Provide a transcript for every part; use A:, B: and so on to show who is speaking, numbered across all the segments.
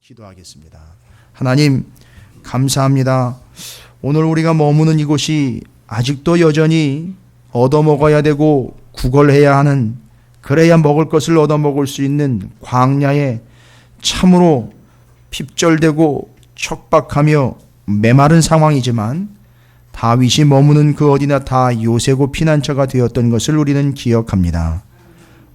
A: 기도하겠습니다. 하나님 감사합니다. 오늘 우리가 머무는 이곳이 아직도 여전히 얻어먹어야 되고 구걸해야 하는, 그래야 먹을 것을 얻어먹을 수 있는 광야에 참으로 핍절되고 척박하며 메마른 상황이지만 다윗이 머무는 그 어디나 다 요새고 피난처가 되었던 것을 우리는 기억합니다.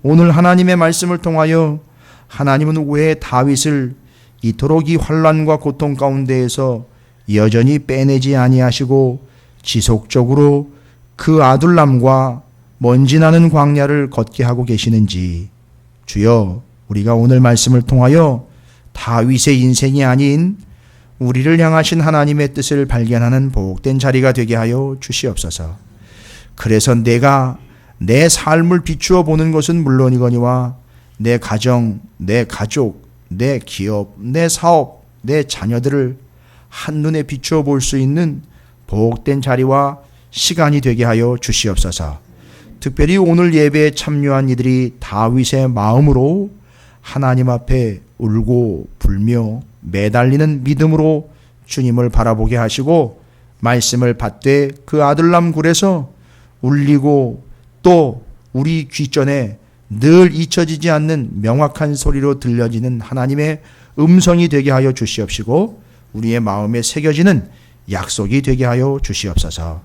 A: 오늘 하나님의 말씀을 통하여 하나님은 왜 다윗을 이토록 이 환난과 고통 가운데에서 여전히 빼내지 아니하시고 지속적으로 그 아둘람과 먼지 나는 광야를 걷게 하고 계시는지, 주여 우리가 오늘 말씀을 통하여 다윗의 인생이 아닌 우리를 향하신 하나님의 뜻을 발견하는 복된 자리가 되게 하여 주시옵소서. 그래서 내가 내 삶을 비추어 보는 것은 물론이거니와 내 가정, 내 가족, 내 기업, 내 사업, 내 자녀들을 한눈에 비추어 볼 수 있는 복된 자리와 시간이 되게 하여 주시옵소서. 특별히 오늘 예배에 참여한 이들이 다윗의 마음으로 하나님 앞에 울고 불며 매달리는 믿음으로 주님을 바라보게 하시고 말씀을 받되 그 아둘람 굴에서 울리고 또 우리 귀전에 늘 잊혀지지 않는 명확한 소리로 들려지는 하나님의 음성이 되게 하여 주시옵시고 우리의 마음에 새겨지는 약속이 되게 하여 주시옵소서.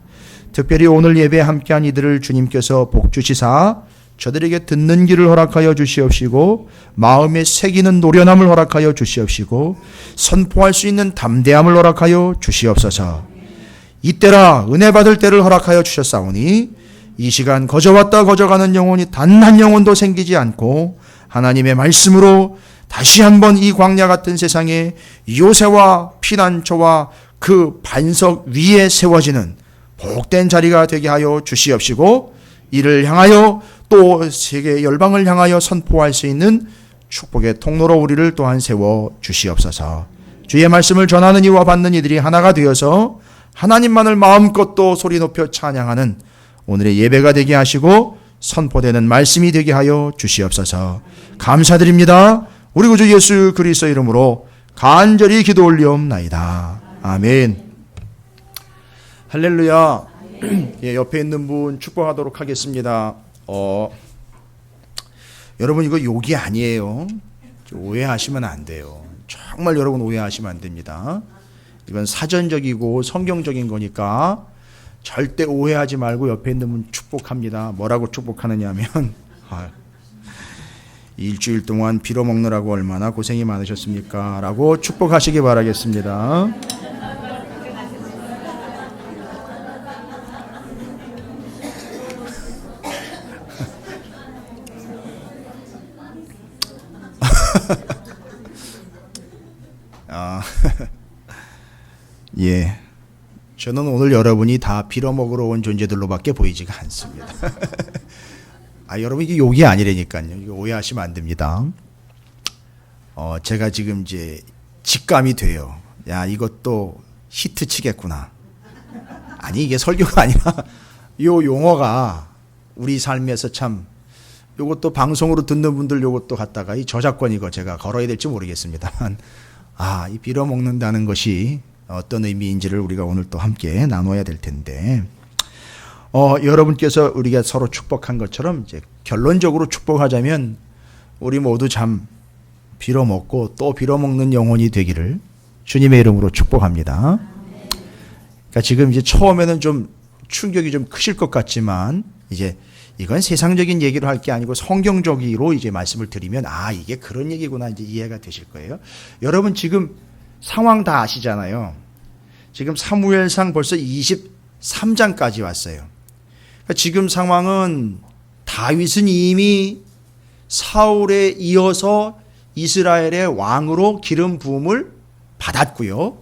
A: 특별히 오늘 예배에 함께한 이들을 주님께서 복주시사 저들에게 듣는 길을 허락하여 주시옵시고 마음에 새기는 노련함을 허락하여 주시옵시고 선포할 수 있는 담대함을 허락하여 주시옵소서. 이때라 은혜 받을 때를 허락하여 주셨사오니 이 시간 거저왔다 거저가는 영혼이 단 한 영혼도 생기지 않고 하나님의 말씀으로 다시 한번 이 광야 같은 세상에 요새와 피난처와 그 반석 위에 세워지는 복된 자리가 되게 하여 주시옵시고 이를 향하여 또 세계 열방을 향하여 선포할 수 있는 축복의 통로로 우리를 또한 세워 주시옵소서. 주의 말씀을 전하는 이와 받는 이들이 하나가 되어서 하나님만을 마음껏 또 소리 높여 찬양하는 오늘의 예배가 되게 하시고 선포되는 말씀이 되게 하여 주시옵소서. 감사드립니다. 우리 구주 예수 그리스도 이름으로 간절히 기도 올리옵나이다. 아멘. 할렐루야. 예, 옆에 있는 분 축복하도록 하겠습니다. 여러분 이거 욕이 아니에요. 오해하시면 안 돼요. 정말 여러분 오해하시면 안 됩니다. 이건 사전적이고 성경적인 거니까 절대 오해하지 말고 옆에 있는 분 축복합니다. 뭐라고 축복하느냐 하면 일주일 동안 빌어먹느라고 얼마나 고생이 많으셨습니까? 라고 축복하시기 바라겠습니다. 예, 저는 오늘 여러분이 다 빌어먹으러 온 존재들로밖에 보이지가 않습니다. 여러분 이게 욕이 아니라니까요. 이거 오해하시면 안 됩니다. 제가 지금 이제 직감이 돼요. 야, 이것도 히트 치겠구나. 아니 이게 설교가 아니라 요 용어가 우리 삶에서 참 요것도 방송으로 듣는 분들 요것도 갖다가 이 저작권 이거 제가 걸어야 될지 모르겠습니다만 이 빌어먹는다는 것이 어떤 의미인지를 우리가 오늘 또 함께 나눠야 될 텐데 여러분께서 우리가 서로 축복한 것처럼 이제 결론적으로 축복하자면 우리 모두 참 빌어먹고 또 빌어먹는 영혼이 되기를 주님의 이름으로 축복합니다. 그러니까 지금 이제 처음에는 좀 충격이 좀 크실 것 같지만 이제 이건 세상적인 얘기로 할 게 아니고 성경적으로 이제 말씀을 드리면 이게 그런 얘기구나 이제 이해가 되실 거예요. 여러분 지금 상황 다 아시잖아요. 지금 사무엘상 벌써 23장까지 왔어요. 그러니까 지금 상황은 다윗은 이미 사울에 이어서 이스라엘의 왕으로 기름 부음을 받았고요.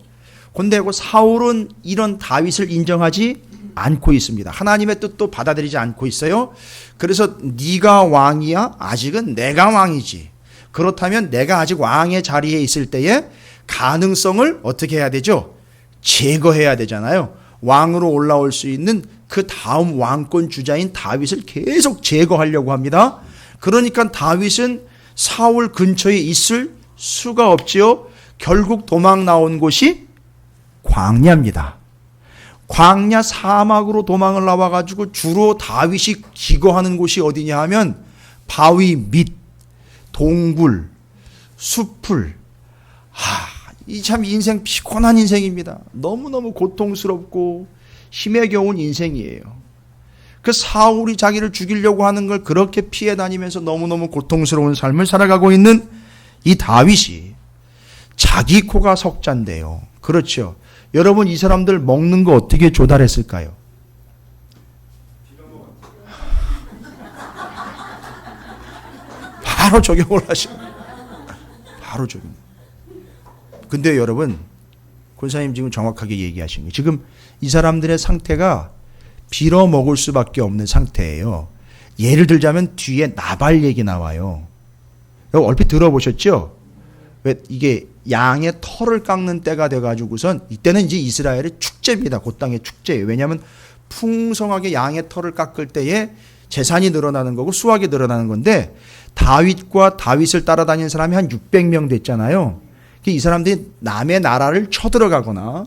A: 그런데 사울은 이런 다윗을 인정하지 않고 있습니다. 하나님의 뜻도 받아들이지 않고 있어요. 그래서 네가 왕이야? 아직은 내가 왕이지. 그렇다면 내가 아직 왕의 자리에 있을 때에 가능성을 어떻게 해야 되죠? 제거해야 되잖아요. 왕으로 올라올 수 있는 그 다음 왕권 주자인 다윗을 계속 제거하려고 합니다. 그러니까 다윗은 사울 근처에 있을 수가 없지요. 결국 도망 나온 곳이 광야입니다. 광야 사막으로 도망을 나와가지고 주로 다윗이 기거하는 곳이 어디냐 하면 바위 밑, 동굴, 숲을. 이 참 인생 피곤한 인생입니다. 너무너무 고통스럽고 힘에 겨운 인생이에요. 그 사울이 자기를 죽이려고 하는 걸 그렇게 피해 다니면서 너무너무 고통스러운 삶을 살아가고 있는 이 다윗이 자기 코가 석자인데요. 그렇죠. 여러분, 이 사람들 먹는 거 어떻게 조달했을까요? 바로 적용을 하시고 바로 적용. 근데 여러분, 권사님 지금 정확하게 얘기하신 거예요. 지금 이 사람들의 상태가 빌어먹을 수밖에 없는 상태예요. 예를 들자면 뒤에 나발 얘기 나와요. 여기 얼핏 들어보셨죠? 왜 이게 양의 털을 깎는 때가 돼가지고선 이때는 이제 이스라엘의 축제입니다. 그 땅의 축제예요. 왜냐하면 풍성하게 양의 털을 깎을 때에 재산이 늘어나는 거고 수확이 늘어나는 건데, 다윗과 다윗을 따라다니는 사람이 한 600명 됐잖아요. 이 사람들이 남의 나라를 쳐들어가거나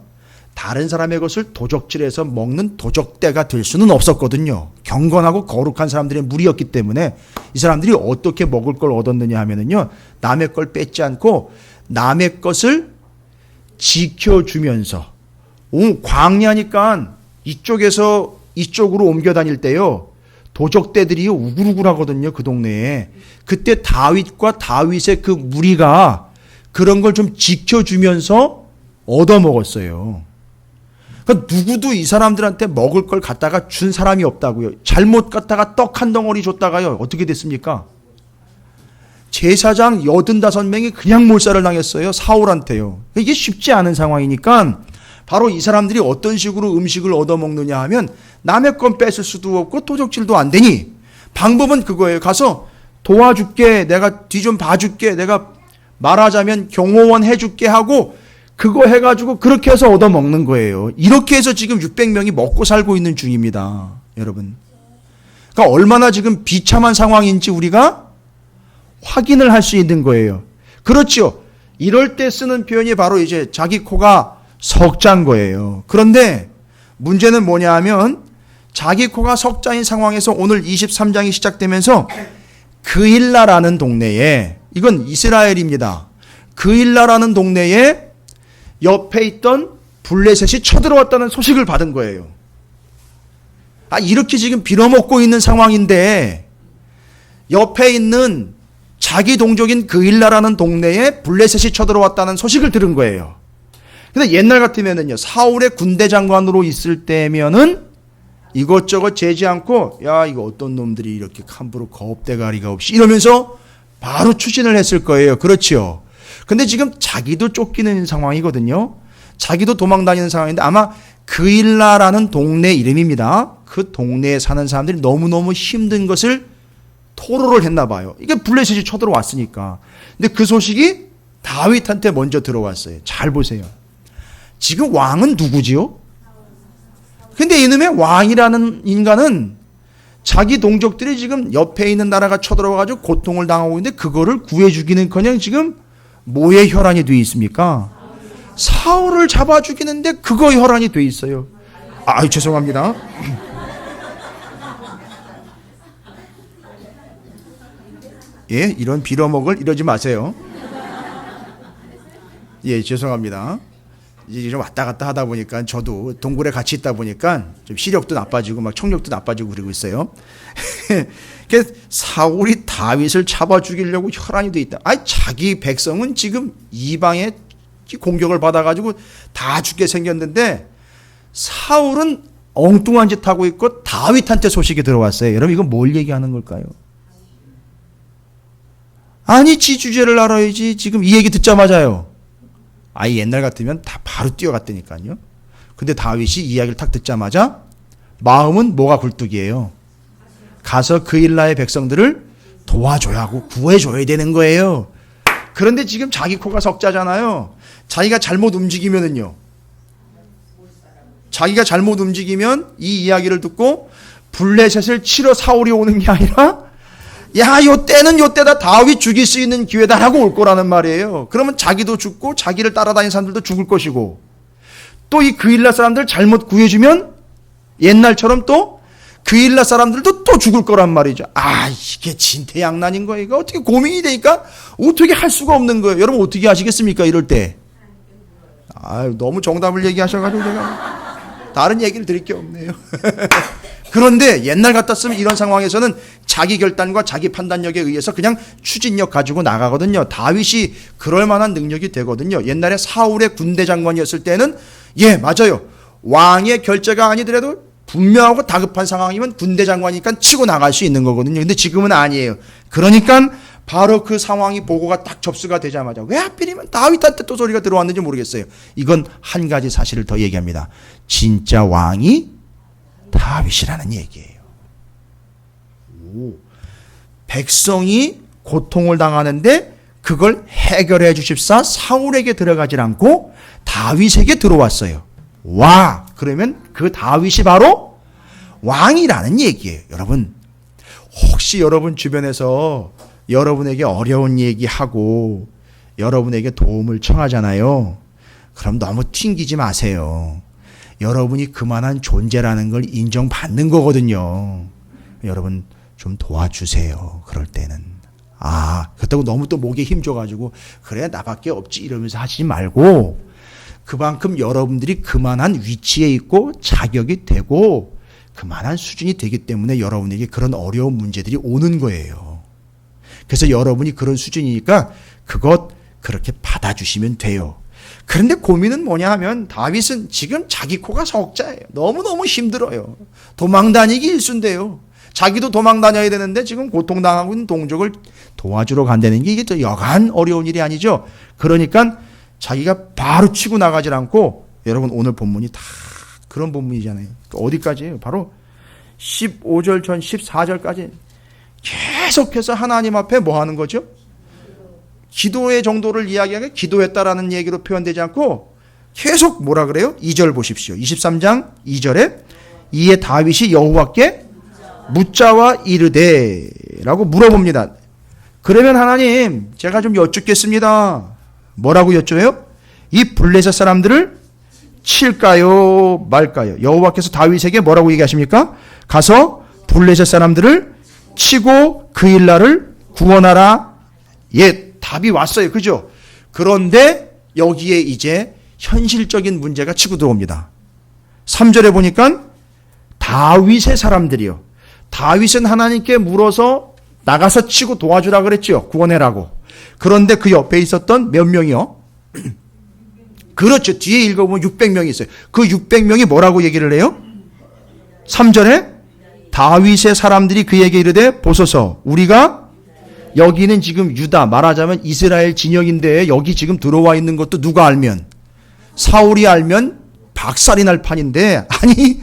A: 다른 사람의 것을 도적질해서 먹는 도적대가 될 수는 없었거든요. 경건하고 거룩한 사람들의 무리였기 때문에 이 사람들이 어떻게 먹을 걸 얻었느냐 하면은요, 남의 걸 뺏지 않고 남의 것을 지켜주면서, 광야니까 이쪽에서 이쪽으로 옮겨 다닐 때요, 도적대들이 우글우글하거든요, 그 동네에. 그때 다윗과 다윗의 그 무리가 그런 걸 좀 지켜주면서 얻어먹었어요. 그러니까 누구도 이 사람들한테 먹을 걸 갖다가 준 사람이 없다고요. 잘못 갖다가 떡 한 덩어리 줬다가요, 어떻게 됐습니까? 제사장 85명이 그냥 몰살을 당했어요, 사울한테요. 이게 쉽지 않은 상황이니까 바로 이 사람들이 어떤 식으로 음식을 얻어먹느냐 하면, 남의 건 뺏을 수도 없고 도적질도 안 되니 방법은 그거예요. 가서 도와줄게, 내가 뒤 좀 봐줄게, 내가 말하자면 경호원 해줄게 하고 그거 해가지고 그렇게 해서 얻어먹는 거예요. 이렇게 해서 지금 600명이 먹고 살고 있는 중입니다, 여러분. 그러니까 얼마나 지금 비참한 상황인지 우리가 확인을 할 수 있는 거예요. 그렇죠. 이럴 때 쓰는 표현이 바로 이제 자기 코가 석자인 거예요. 그런데 문제는 뭐냐 하면, 자기 코가 석자인 상황에서 오늘 23장이 시작되면서 그일라라는 동네에, 이건 이스라엘입니다. 그일라라는 동네에 옆에 있던 블레셋이 쳐들어왔다는 소식을 받은 거예요. 이렇게 지금 빌어먹고 있는 상황인데 옆에 있는 자기 동족인 그일라라는 동네에 블레셋이 쳐들어왔다는 소식을 들은 거예요. 근데 옛날 같으면은요, 사울의 군대 장관으로 있을 때면은 이것저것 재지 않고, 야, 이거 어떤 놈들이 이렇게 함부로 겁대가리가 없이 이러면서 바로 추진을 했을 거예요. 그렇죠. 근데 지금 자기도 쫓기는 상황이거든요. 자기도 도망 다니는 상황인데, 아마 그일라라는 동네 이름입니다. 그 동네에 사는 사람들이 너무너무 힘든 것을 토로를 했나 봐요. 이게 블레셋이 쳐들어왔으니까. 근데 그 소식이 다윗한테 먼저 들어왔어요. 잘 보세요. 지금 왕은 누구지요? 근데 이놈의 왕이라는 인간은 자기 동족들이 지금 옆에 있는 나라가 쳐들어와가지고 고통을 당하고 있는데 그거를 구해주기는커녕 지금 뭐에 혈안이 돼 있습니까? 사울을 잡아 죽이는데 그거 혈안이 돼 있어요. 죄송합니다. 예, 이런 빌어먹을 이러지 마세요. 예, 죄송합니다. 이제 좀 왔다 갔다 하다 보니까 저도 동굴에 같이 있다 보니까 좀 시력도 나빠지고 막 청력도 나빠지고 그러고 있어요. 사울이 다윗을 잡아 죽이려고 혈안이 돼 있다. 자기 백성은 지금 이방의 공격을 받아가지고 다 죽게 생겼는데 사울은 엉뚱한 짓 하고 있고 다윗한테 소식이 들어왔어요. 여러분, 이건 뭘 얘기하는 걸까요? 지 주제를 알아야지. 지금 이 얘기 듣자마자요, 옛날 같으면 다 바로 뛰어갔다니까요. 근데 다윗이 이 이야기를 탁 듣자마자 마음은 뭐가 굴뚝이에요? 가서 그일라의 백성들을 도와줘야 하고 구해줘야 되는 거예요. 그런데 지금 자기 코가 석자잖아요. 자기가 잘못 움직이면은요, 자기가 잘못 움직이면 이 이야기를 듣고 블레셋을 치러 사울이 오는 게 아니라 야, 요 때는 요 때다. 다윗 죽일 수 있는 기회다라고 올 거라는 말이에요. 그러면 자기도 죽고 자기를 따라다니는 사람들도 죽을 것이고, 또 이 그일라 사람들 잘못 구해주면 옛날처럼 또 그일라 사람들도 또 죽을 거란 말이죠. 아, 이게 진퇴양난인 거예요. 이거 어떻게 고민이 되니까 어떻게 할 수가 없는 거예요. 여러분 어떻게 하시겠습니까? 이럴 때. 아, 너무 정답을 얘기하셔가지고 제가 다른 얘기를 드릴 게 없네요. 그런데 옛날 같았으면 이런 상황에서는 자기 결단과 자기 판단력에 의해서 그냥 추진력 가지고 나가거든요. 다윗이 그럴 만한 능력이 되거든요. 옛날에 사울의 군대 장관이었을 때는 예, 맞아요. 왕의 결재가 아니더라도 분명하고 다급한 상황이면 군대 장관이니까 치고 나갈 수 있는 거거든요. 근데 지금은 아니에요. 그러니까 바로 그 상황이 보고가 딱 접수가 되자마자 왜 하필이면 다윗한테 또 소리가 들어왔는지 모르겠어요. 이건 한 가지 사실을 더 얘기합니다. 진짜 왕이 다윗이라는 얘기예요. 오. 백성이 고통을 당하는데 그걸 해결해 주십사 사울에게 들어가질 않고 다윗에게 들어왔어요. 와, 그러면 그 다윗이 바로 왕이라는 얘기예요. 여러분, 혹시 여러분 주변에서 여러분에게 어려운 얘기하고 여러분에게 도움을 청하잖아요. 그럼 너무 튕기지 마세요. 여러분이 그만한 존재라는 걸 인정받는 거거든요. 여러분 좀 도와주세요. 그럴 때는. 아, 그렇다고 너무 또 목에 힘줘가지고 그래 나밖에 없지 이러면서 하시지 말고 그만큼 여러분들이 그만한 위치에 있고 자격이 되고 그만한 수준이 되기 때문에 여러분에게 그런 어려운 문제들이 오는 거예요. 그래서 여러분이 그런 수준이니까 그것 그렇게 받아주시면 돼요. 그런데 고민은 뭐냐 하면 다윗은 지금 자기 코가 석자예요. 너무너무 힘들어요. 도망다니기 일순데요. 자기도 도망다녀야 되는데 지금 고통당하고 있는 동족을 도와주러 간다는 게 이게 또 여간 어려운 일이 아니죠. 그러니까 자기가 바로 치고 나가질 않고 여러분 오늘 본문이 다 그런 본문이잖아요. 어디까지예요? 바로 15절 전 14절까지 계속해서 하나님 앞에 뭐 하는 거죠? 기도의 정도를 이야기하게 기도했다라는 얘기로 표현되지 않고 계속 뭐라 그래요? 2절 보십시오. 23장 2절에 이에 다윗이 여호와께 묻자와 이르되 라고 물어봅니다. 그러면 하나님 제가 좀 여쭙겠습니다. 뭐라고 여쭤요? 이 블레셋 사람들을 칠까요 말까요? 여호와께서 다윗에게 뭐라고 얘기하십니까? 가서 블레셋 사람들을 치고 그일라를 구원하라. 예, 답이 왔어요. 그죠? 그런데 여기에 이제 현실적인 문제가 치고 들어옵니다. 3절에 보니까 다윗의 사람들이요. 다윗은 하나님께 물어서 나가서 치고 도와주라 그랬죠. 구원해라고. 그런데 그 옆에 있었던 몇 명이요? 그렇죠. 뒤에 읽어보면 600명이 있어요. 그 600명이 뭐라고 얘기를 해요? 3절에 다윗의 사람들이 그에게 이르되 보소서 우리가 여기는 지금 유다 말하자면 이스라엘 진영인데 여기 지금 들어와 있는 것도 누가 알면 사울이 알면 박살이 날 판인데 아니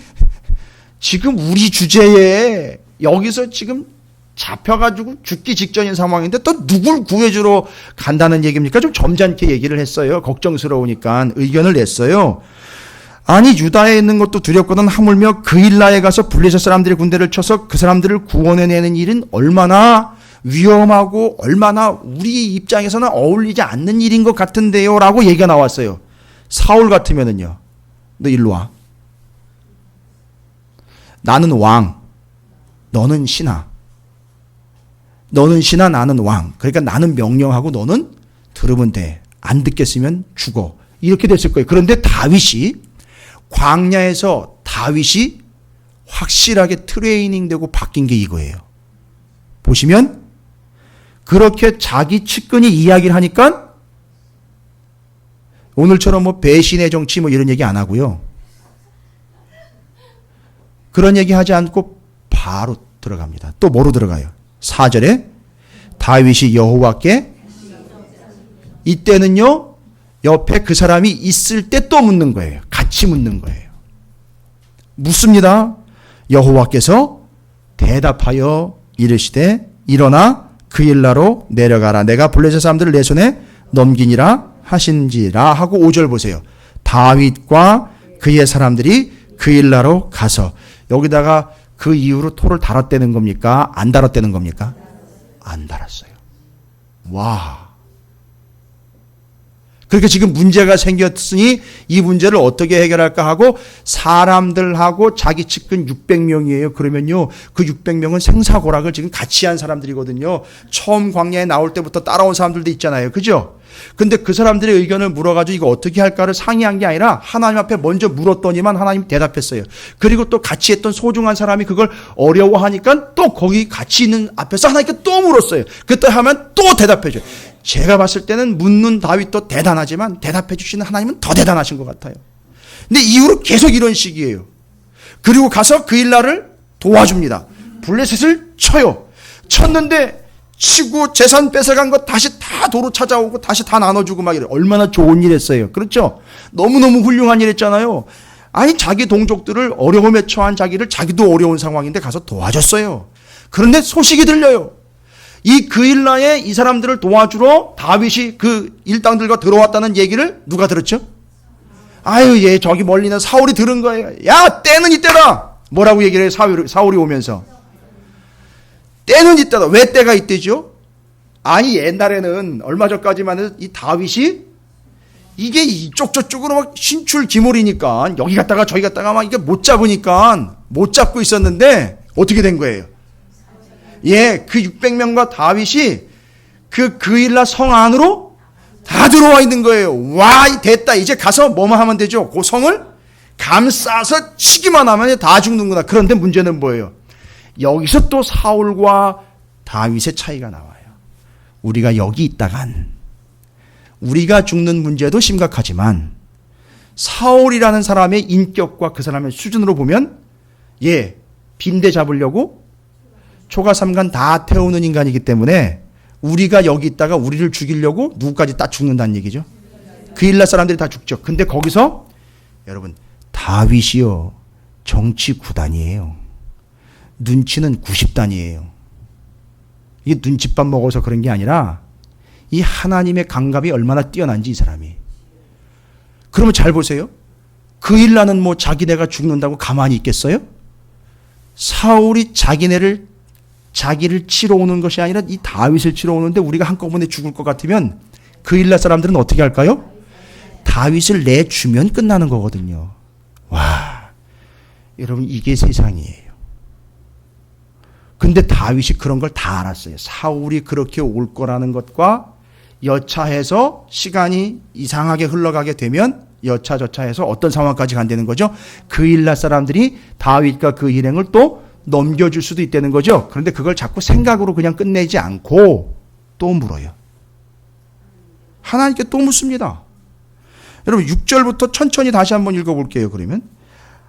A: 지금 우리 주제에 여기서 지금 잡혀가지고 죽기 직전인 상황인데 또 누굴 구해주러 간다는 얘기입니까? 좀 점잖게 얘기를 했어요. 걱정스러우니까 의견을 냈어요. 아니 유다에 있는 것도 두렵거든 하물며 그일라에 가서 블레셋 사람들의 군대를 쳐서 그 사람들을 구원해내는 일은 얼마나 위험하고 얼마나 우리 입장에서는 어울리지 않는 일인 것 같은데요 라고 얘기가 나왔어요. 사울 같으면은요. 너 일로 와. 나는 왕, 너는 신하. 너는 신하, 나는 왕. 그러니까 나는 명령하고 너는 들으면 돼. 안 듣겠으면 죽어. 이렇게 됐을 거예요. 그런데 다윗이 광야에서 다윗이 확실하게 트레이닝되고 바뀐 게 이거예요. 보시면 그렇게 자기 측근이 이야기를 하니까 오늘처럼 뭐 배신의 정치 뭐 이런 얘기 안 하고요. 그런 얘기 하지 않고 바로 들어갑니다. 또 뭐로 들어가요? 4절에 다윗이 여호와께 이때는요 옆에 그 사람이 있을 때 또 묻는 거예요. 같이 묻는 거예요. 묻습니다. 여호와께서 대답하여 이르시되 일어나 그일라로 내려가라. 내가 블레셋 사람들을 내 손에 넘기니라 하신지라 하고 5절 보세요. 다윗과 그의 사람들이 그일라로 가서 여기다가 그 이후로 토를 달았다는 겁니까? 안 달았다는 겁니까? 안 달았어요. 와. 그렇게 지금 문제가 생겼으니 이 문제를 어떻게 해결할까 하고 사람들하고 자기 측근 600명이에요. 그러면요, 그 600명은 생사고락을 지금 같이 한 사람들이거든요. 처음 광야에 나올 때부터 따라온 사람들도 있잖아요. 그죠? 근데 그 사람들의 의견을 물어가지고 이거 어떻게 할까를 상의한 게 아니라 하나님 앞에 먼저 물었더니만 하나님 대답했어요. 그리고 또 같이 했던 소중한 사람이 그걸 어려워하니까 또 거기 같이 있는 앞에서 하나님께 또 물었어요. 그때 하면 또 대답해줘요. 제가 봤을 때는 묻는 다윗도 대단하지만 대답해 주시는 하나님은 더 대단하신 것 같아요. 근데 이후로 계속 이런 식이에요. 그리고 가서 그 일날을 도와줍니다. 블레셋을 쳐요. 쳤는데 치고 재산 뺏어간 거 다시 다 도로 찾아오고 다시 다 나눠주고 막 이래요. 얼마나 좋은 일 했어요. 그렇죠? 너무너무 훌륭한 일 했잖아요. 아니, 자기 동족들을 어려움에 처한 자기를 자기도 어려운 상황인데 가서 도와줬어요. 그런데 소식이 들려요. 이 그일라에 이 사람들을 도와주러 다윗이 그 일당들과 들어왔다는 얘기를 누가 들었죠? 아유, 얘 저기 멀리 있는 사울이 들은 거예요. 야, 때는 이때다. 뭐라고 얘기를 해요? 사울이 오면서. 때는 이때다. 왜 때가 이때죠? 아니, 옛날에는 얼마 전까지만 이 다윗이 이게 이쪽 저쪽으로 막 신출기몰이니까 여기 갔다가 저기 갔다가 막 이게 못 잡으니까 못 잡고 있었는데 어떻게 된 거예요? 예, 그 600명과 다윗이 그 그일라 성 안으로 다 들어와 있는 거예요. 와, 됐다. 이제 가서 뭐만 하면 되죠? 그 성을 감싸서 치기만 하면 다 죽는구나. 그런데 문제는 뭐예요? 여기서 또 사울과 다윗의 차이가 나와요. 우리가 여기 있다간 우리가 죽는 문제도 심각하지만 사울이라는 사람의 인격과 그 사람의 수준으로 보면 예, 빈대 잡으려고 초가삼간 다 태우는 인간이기 때문에 우리가 여기 있다가 우리를 죽이려고 누구까지 다 죽는다는 얘기죠. 그일라 사람들이 다 죽죠. 근데 거기서 여러분, 다윗이요, 정치 9단이에요. 눈치는 90단이에요. 이게 눈칫밥 먹어서 그런 게 아니라 이 하나님의 감각이 얼마나 뛰어난지 이 사람이. 그러면 잘 보세요. 그일라는 뭐 자기네가 죽는다고 가만히 있겠어요? 사울이 자기를 치러 오는 것이 아니라 이 다윗을 치러 오는데 우리가 한꺼번에 죽을 것 같으면 그일라 사람들은 어떻게 할까요? 다윗을 내주면 끝나는 거거든요. 와, 여러분, 이게 세상이에요. 근데 다윗이 그런 걸 다 알았어요. 사울이 그렇게 올 거라는 것과 여차해서 시간이 이상하게 흘러가게 되면 여차저차해서 어떤 상황까지 간다는 거죠? 그일라 사람들이 다윗과 그 일행을 또 넘겨줄 수도 있다는 거죠. 그런데 그걸 자꾸 생각으로 그냥 끝내지 않고 또 물어요. 하나님께 또 묻습니다. 여러분, 6절부터 천천히 다시 한번 읽어볼게요. 그러면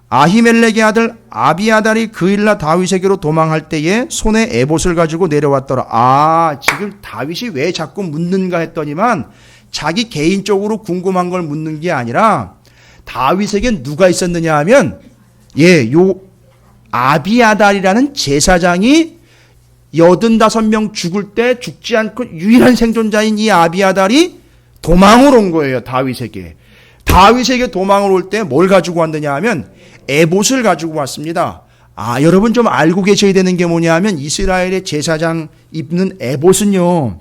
A: 아히멜렉의 아들 아비아달이 그일라 다윗에게로 도망할 때에 손에 에봇을 가지고 내려왔더라. 아, 지금 다윗이 왜 자꾸 묻는가 했더니만 자기 개인적으로 궁금한 걸 묻는 게 아니라 다윗에겐 누가 있었느냐 하면 요 아비아달이라는 제사장이 85명 죽을 때 죽지 않고 유일한 생존자인 이 아비아달이 도망을 온 거예요. 다윗에게 도망을 올 때 뭘 가지고 왔느냐 하면 에봇을 가지고 왔습니다. 아, 여러분 좀 알고 계셔야 되는 게 뭐냐 하면 이스라엘의 제사장 입는 에봇은요,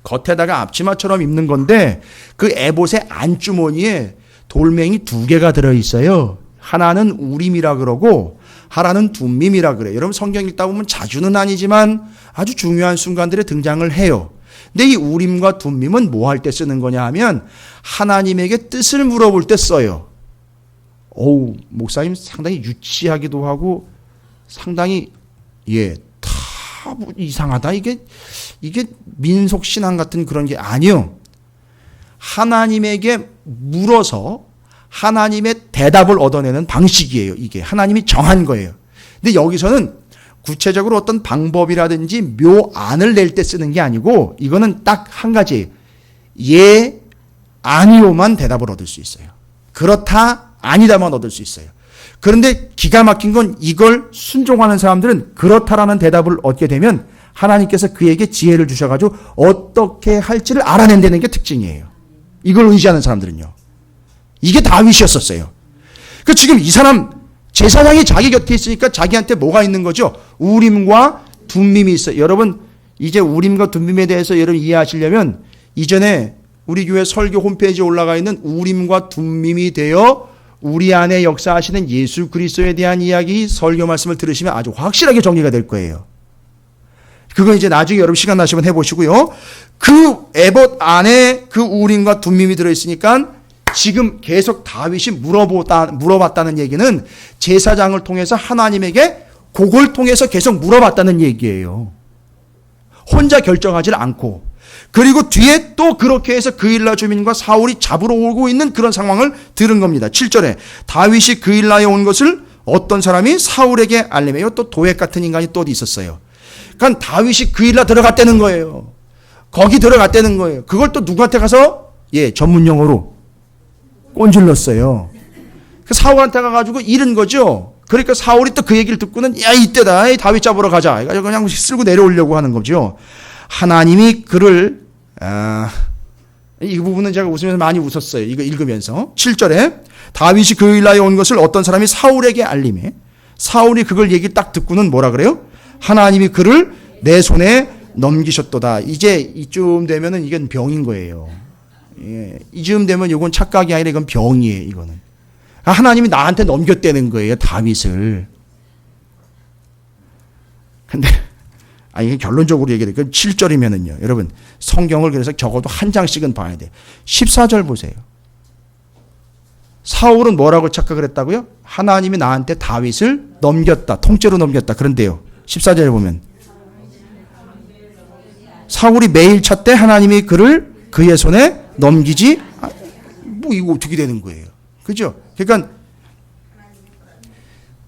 A: 겉에다가 앞치마처럼 입는 건데 그 에봇의 안주머니에 돌멩이 2개가 들어있어요. 하나는 우림이라 그러고 하나는 둠밈이라 그래요. 여러분 성경 읽다 보면 자주는 아니지만 아주 중요한 순간들에 등장을 해요. 근데 이 우림과 둠밈은 뭐 할 때 쓰는 거냐 하면 하나님에게 뜻을 물어볼 때 써요. 어우, 목사님 상당히 유치하기도 하고 상당히 다 이상하다. 이게 민속 신앙 같은 그런 게 아니요. 하나님에게 물어서 하나님의 대답을 얻어내는 방식이에요. 이게 하나님이 정한 거예요. 근데 여기서는 구체적으로 어떤 방법이라든지 묘안을 낼 때 쓰는 게 아니고 이거는 딱 한 가지, 예, 아니요만 대답을 얻을 수 있어요. 그렇다, 아니다만 얻을 수 있어요. 그런데 기가 막힌 건 이걸 순종하는 사람들은 그렇다라는 대답을 얻게 되면 하나님께서 그에게 지혜를 주셔가지고 어떻게 할지를 알아낸다는 게 특징이에요. 이걸 의지하는 사람들은요. 이게 다윗이었었어요. 그 지금 이 사람 제사장이 자기 곁에 있으니까 자기한테 뭐가 있는 거죠? 우림과 둠밈이 있어요. 여러분, 이제 우림과 둠밈에 대해서 여러분 이해하시려면 이전에 우리 교회 설교 홈페이지에 올라가 있는 우림과 둠밈이 되어 우리 안에 역사하시는 예수 그리스도에 대한 이야기 설교 말씀을 들으시면 아주 확실하게 정리가 될 거예요. 그건 이제 나중에 여러분 시간 나시면 해보시고요. 그 에봇 안에 그 우림과 둠밈이 들어있으니까 지금 계속 다윗이 물어봤다는 얘기는 제사장을 통해서 하나님에게 그걸 통해서 계속 물어봤다는 얘기예요. 혼자 결정하지 않고. 그리고 뒤에 또 그렇게 해서 그일라 주민과 사울이 잡으러 오고 있는 그런 상황을 들은 겁니다. 7절에 다윗이 그일라에 온 것을 어떤 사람이 사울에게 알림해요. 또 도액 같은 인간이 또 어디 있었어요. 그러니까 다윗이 그일라 들어갔다는 거예요. 거기 들어갔다는 거예요. 그걸 또 누구한테 가서 전문 용어로 꼰질렀어요. 그 사울한테 가가지고 잃은 거죠. 그러니까 사울이 또 그 얘기를 듣고는 야 이때다 다윗 잡으러 가자. 그냥 쓸고 내려오려고 하는 거죠. 하나님이 그를 이 부분은 제가 웃으면서 많이 웃었어요. 이거 읽으면서 7절에 다윗이 그일라에 온 것을 어떤 사람이 사울에게 알림해 사울이 그걸 얘기 딱 듣고는 뭐라 그래요? 하나님이 그를 내 손에 넘기셨도다. 이제 이쯤 되면은 이건 병인 거예요. 이쯤 되면 이건 착각이 아니라 이건 병이에요. 이거는 하나님이 나한테 넘겼다는 거예요. 다윗을. 근데 이게 결론적으로 얘기해요. 7절이면은요. 여러분 성경을 그래서 적어도 한 장씩은 봐야 돼. 14절 보세요. 사울은 뭐라고 착각을 했다고요? 하나님이 나한테 다윗을 넘겼다. 통째로 넘겼다. 그런데요. 14절에 보면 사울이 매일 쳤대 하나님이 그를 그의 손에 넘기지 이거 어떻게 되는 거예요. 그죠? 그러니까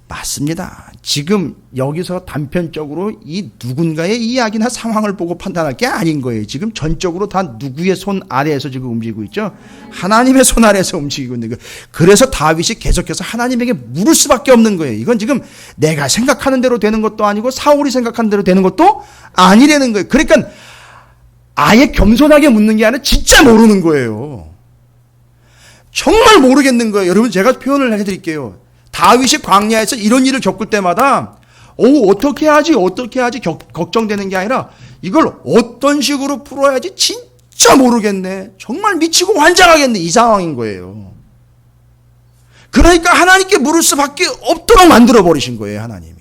A: 맞습니다. 지금 여기서 단편적으로 이 누군가의 이야기나 상황을 보고 판단할 게 아닌 거예요. 지금 전적으로 다 누구의 손 아래에서 지금 움직이고 있죠. 하나님의 손 아래에서 움직이고 있는 거예요. 그래서 다윗이 계속해서 하나님에게 물을 수밖에 없는 거예요. 이건 지금 내가 생각하는 대로 되는 것도 아니고 사울이 생각하는 대로 되는 것도 아니라는 거예요. 그러니까 아예 겸손하게 묻는 게 아니라 진짜 모르는 거예요. 정말 모르겠는 거예요. 여러분 제가 표현을 해드릴게요. 다윗이 광야에서 이런 일을 겪을 때마다 어떻게 하지 걱정되는 게 아니라 이걸 어떤 식으로 풀어야지 진짜 모르겠네. 정말 미치고 환장하겠네. 이 상황인 거예요. 그러니까 하나님께 물을 수밖에 없도록 만들어버리신 거예요. 하나님이.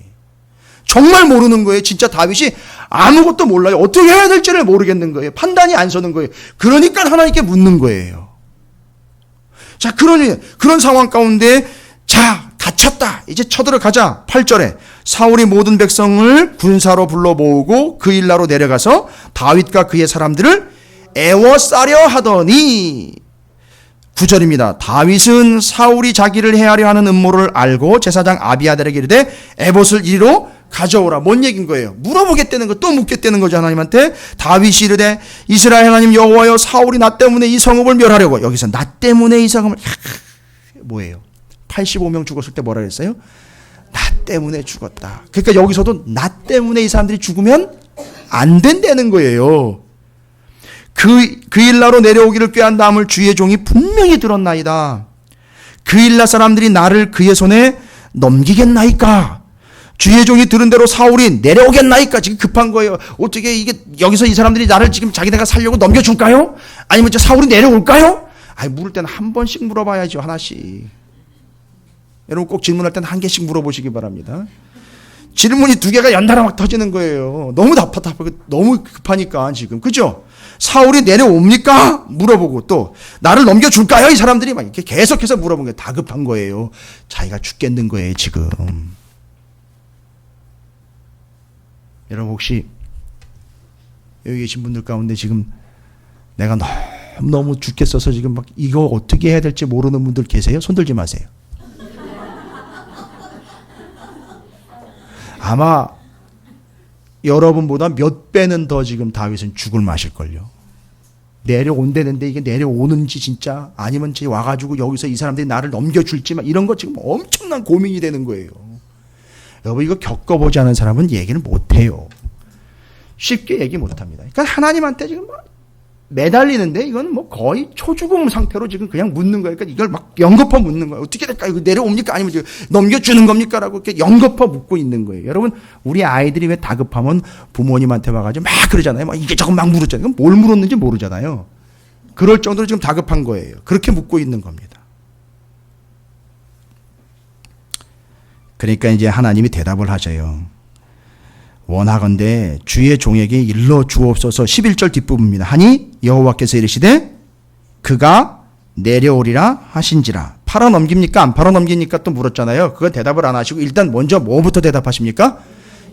A: 정말 모르는 거예요. 진짜 다윗이 아무것도 몰라요. 어떻게 해야 될지를 모르겠는 거예요. 판단이 안 서는 거예요. 그러니까 하나님께 묻는 거예요. 자, 그런 상황 가운데 갇혔다. 이제 쳐들어가자. 8절에 사울이 모든 백성을 군사로 불러 모으고 그일라로 내려가서 다윗과 그의 사람들을 애워싸려 하더니 9절입니다. 다윗은 사울이 자기를 해하려 하는 음모를 알고 제사장 아비아달에게 이르되 에봇을 이리로 가져오라. 뭔 얘기인 거예요? 물어보겠다는 거, 또 묻겠다는 거죠. 하나님한테. 다윗이 이르되 이스라엘 하나님 여호와여 사울이 나 때문에 이 성읍을 멸하려고. 여기서 나 때문에 이 성읍을 뭐예요? 85명 죽었을 때 뭐라 그랬어요? 나 때문에 죽었다. 그러니까 여기서도 나 때문에 이 사람들이 죽으면 안 된다는 거예요. 그일라로 내려오기를 꾀한 다음을 주의 종이 분명히 들었나이다. 그일라 사람들이 나를 그의 손에 넘기겠나이까? 주의 종이 들은 대로 사울이 내려오겠나이까? 지금 급한 거예요. 어떻게 이게 여기서 이 사람들이 나를 지금 자기네가 살려고 넘겨줄까요? 아니면 사울이 내려올까요? 물을 때는 한 번씩 물어봐야죠. 하나씩. 여러분 꼭 질문할 때는 한 개씩 물어보시기 바랍니다. 질문이 두 개가 연달아 막 터지는 거예요. 너무 답답하고 너무 급하니까 지금. 그죠? 사울이 내려옵니까? 물어보고 또 나를 넘겨줄까요? 이 사람들이 막 이렇게 계속해서 물어본 게 다급한 거예요. 자기가 죽겠는 거예요 지금. 여러분 혹시 여기 계신 분들 가운데 지금 내가 너무 죽겠어서 지금 막 이거 어떻게 해야 될지 모르는 분들 계세요? 손 들지 마세요. 아마 여러분보다 몇 배는 더 지금 다윗은 죽을 맛일걸요. 내려온다는데 이게 내려오는지 진짜 아니면 와가지고 여기서 이 사람들이 나를 넘겨줄지 이런 거 지금 엄청난 고민이 되는 거예요. 여러분 이거 겪어보지 않은 사람은 얘기를 못해요. 쉽게 얘기 못합니다. 그러니까 하나님한테 지금 매달리는데 이건 뭐 거의 초죽음 상태로 지금 그냥 묻는 거예요. 그러니까 이걸 막 연거푸 묻는 거예요. 어떻게 될까? 이거 내려옵니까? 아니면 넘겨주는 겁니까? 라고 이렇게 연거푸 묻고 있는 거예요. 여러분, 우리 아이들이 왜 다급하면 부모님한테 와가지고 막 그러잖아요. 막 이게 저거 막 물었잖아요. 뭘 물었는지 모르잖아요. 그럴 정도로 지금 다급한 거예요. 그렇게 묻고 있는 겁니다. 그러니까 이제 하나님이 대답을 하셔요. 원하건대 주의 종에게 일러 주옵소서. 11절 뒷부분입니다. 하니 여호와께서 이르시되 그가 내려오리라 하신지라. 팔아 넘깁니까? 안 팔아 넘깁니까? 또 물었잖아요. 그건 대답을 안 하시고 일단 먼저 뭐부터 대답하십니까?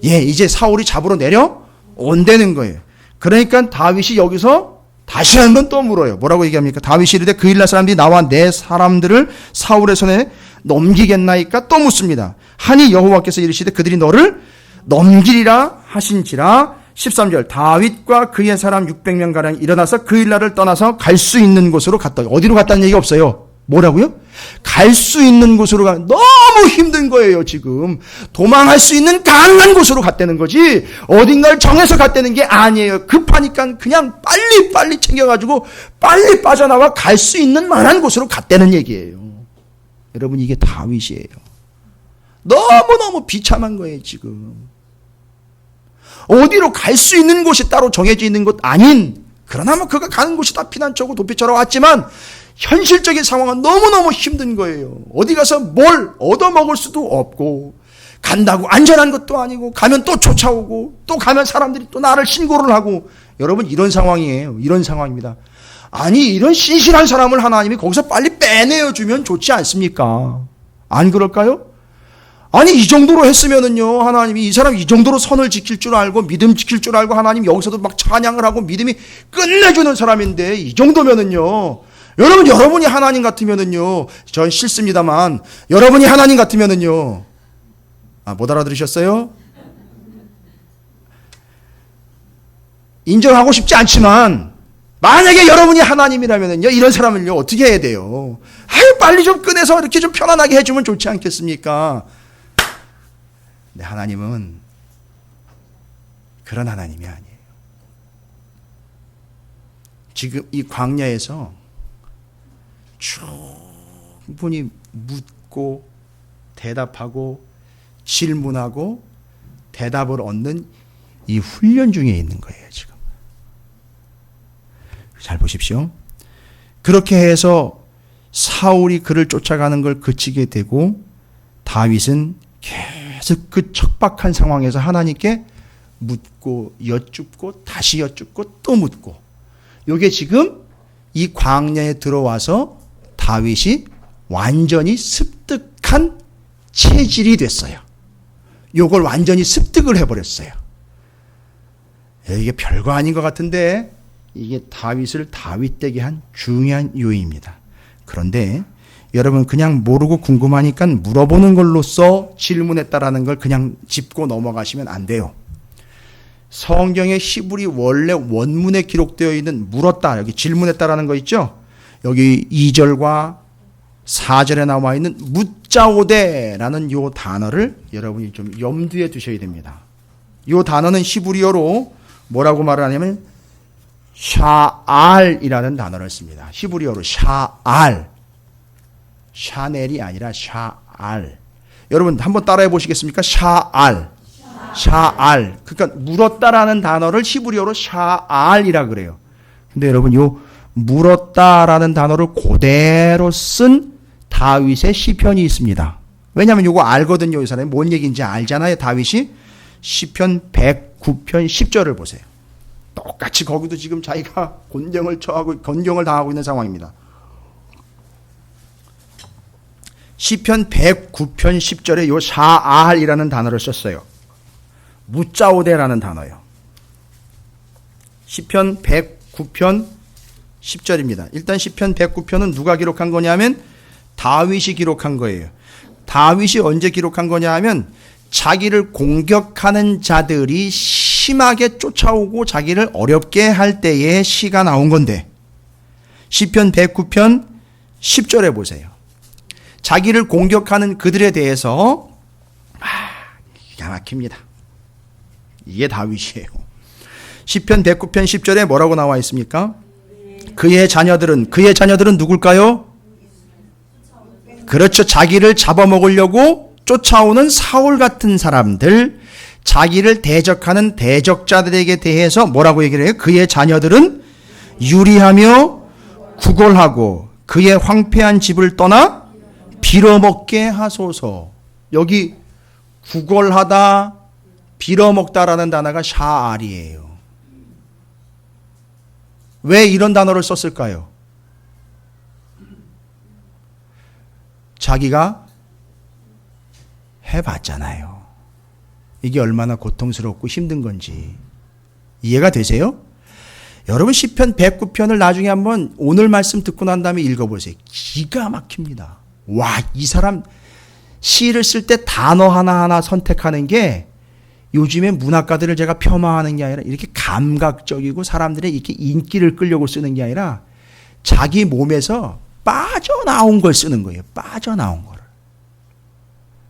A: 예, 이제 사울이 잡으러 내려온다는 거예요. 그러니까 다윗이 여기서 다시 한번 또 물어요. 뭐라고 얘기합니까? 다윗이 이르되 그 일날 사람들이 나와 내 사람들을 사울의 손에 넘기겠나이까? 또 묻습니다. 하니 여호와께서 이르시되 그들이 너를 넘기리라 하신지라. 13절 다윗과 그의 사람 600명가량 일어나서 그 일날을 떠나서 갈 수 있는 곳으로 갔다. 어디로 갔다는 얘기가 없어요. 뭐라고요? 갈 수 있는 곳으로 가. 너무 힘든 거예요. 지금 도망할 수 있는 가능한 곳으로 갔다는 거지 어딘가를 정해서 갔다는 게 아니에요. 급하니까 그냥 빨리 챙겨가지고 빨리 빠져나와 갈 수 있는 만한 곳으로 갔다는 얘기예요. 여러분, 이게 다윗이에요. 너무너무 비참한 거예요. 지금 어디로 갈 수 있는 곳이 따로 정해져 있는 것 아닌, 그러나 뭐 그가 가는 곳이 다 피난처고 도피처로 왔지만 현실적인 상황은 너무너무 힘든 거예요. 어디 가서 뭘 얻어먹을 수도 없고, 간다고 안전한 것도 아니고, 가면 또 쫓아오고, 또 가면 사람들이 또 나를 신고를 하고. 여러분, 이런 상황이에요. 이런 상황입니다. 아니, 이런 신실한 사람을 하나님이 거기서 빨리 빼내어주면 좋지 않습니까? 안 그럴까요? 아니, 이 정도로 했으면은요, 하나님이 이 사람 이 정도로 선을 지킬 줄 알고 믿음 지킬 줄 알고 하나님 여기서도 막 찬양을 하고 믿음이 끝내주는 사람인데, 이 정도면은요, 여러분이 하나님 같으면은요, 전 싫습니다만 여러분이 하나님 같으면은요, 못 알아들으셨어요? 인정하고 싶지 않지만 만약에 여러분이 하나님이라면은요, 이런 사람을요 어떻게 해야 돼요? 아유, 빨리 좀 꺼내서 이렇게 좀 편안하게 해주면 좋지 않겠습니까? 근데 하나님은 그런 하나님이 아니에요. 지금 이 광야에서 충분히 묻고 대답하고 질문하고 대답을 얻는 이 훈련 중에 있는 거예요. 지금 잘 보십시오. 그렇게 해서 사울이 그를 쫓아가는 걸 그치게 되고 다윗은 계속 그 척박한 상황에서 하나님께 묻고 여쭙고 다시 여쭙고 또 묻고, 이게 지금 이 광야에 들어와서 다윗이 완전히 습득한 체질이 됐어요. 요걸 완전히 습득을 해버렸어요. 이게 별거 아닌 것 같은데 이게 다윗을 다윗되게 한 중요한 요인입니다. 그런데 여러분, 그냥 모르고 궁금하니까 물어보는 걸로써 질문했다라는 걸 그냥 짚고 넘어가시면 안 돼요. 성경의 히브리 원래 원문에 기록되어 있는 물었다, 여기 질문했다라는 거 있죠? 여기 2절과 4절에 나와 있는 묻자오데라는 요 단어를 여러분이 좀 염두에 두셔야 됩니다. 요 단어는 히브리어로 뭐라고 말을 하냐면 샤알이라는 단어를 씁니다. 히브리어로 샤알. 샤넬이 아니라 샤알. 여러분 한번 따라해 보시겠습니까? 샤알. 샤알. 그러니까 물었다라는 단어를 히브리어로 샤알이라 그래요. 근데 여러분, 요 물었다라는 단어를 그대로 쓴 다윗의 시편이 있습니다. 왜냐하면 요거 알거든요. 이 사람이 뭔 얘기인지 알잖아요. 다윗이 시편 109편 10절을 보세요. 똑같이 거기도 지금 자기가 곤경을 처하고 건경을 당하고 있는 상황입니다. 시편 109편 10절에 요 샤알이라는 단어를 썼어요. 묻자오데라는 단어요. 시편 109편 10절입니다. 일단 시편 109편은 누가 기록한 거냐면 다윗이 기록한 거예요. 다윗이 언제 기록한 거냐 하면 자기를 공격하는 자들이 심하게 쫓아오고 자기를 어렵게 할 때에 시가 나온 건데, 시편 109편 10절에 보세요. 자기를 공격하는 그들에 대해서 기가 막힙니다. 이게 다윗이에요. 시편 109편 10절에 뭐라고 나와 있습니까? 그의 자녀들은 누굴까요? 그렇죠. 자기를 잡아먹으려고 쫓아오는 사울 같은 사람들, 자기를 대적하는 대적자들에게 대해서 뭐라고 얘기를 해요? 그의 자녀들은 유리하며 구걸하고 그의 황폐한 집을 떠나 빌어먹게 하소서. 여기 구걸하다, 빌어먹다라는 단어가 샤알이에요. 왜 이런 단어를 썼을까요? 자기가 해봤잖아요. 이게 얼마나 고통스럽고 힘든 건지 이해가 되세요? 여러분 시편 109편을 나중에 한번 오늘 말씀 듣고 난 다음에 읽어보세요. 기가 막힙니다. 와, 이 사람 시를 쓸 때 단어 하나하나 선택하는 게 요즘에 문학가들을 제가 폄하하는 게 아니라 이렇게 감각적이고 사람들의 이렇게 인기를 끌려고 쓰는 게 아니라 자기 몸에서 빠져나온 걸 쓰는 거예요. 빠져나온 거를.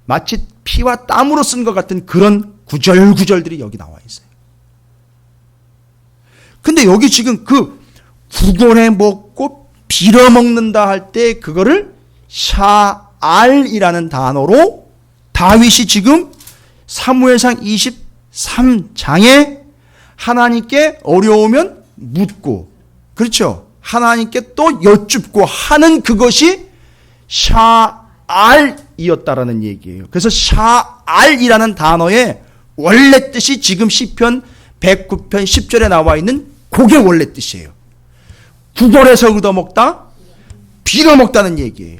A: 마치 피와 땀으로 쓴 것 같은 그런 구절구절들이 여기 나와 있어요. 근데 여기 지금 그 구걸해 먹고 빌어먹는다 할 때 그거를 샤알이라는 단어로 다윗이 지금 사무엘상 23장에 하나님께 어려우면 묻고, 그렇죠? 하나님께 또 여쭙고 하는 그것이 샤알이었다라는 얘기예요. 그래서 샤알이라는 단어의 원래 뜻이 지금 시편 109편 10절에 나와 있는 그게 원래 뜻이에요. 구걸해서 얻어먹다, 빌어먹다는 얘기예요.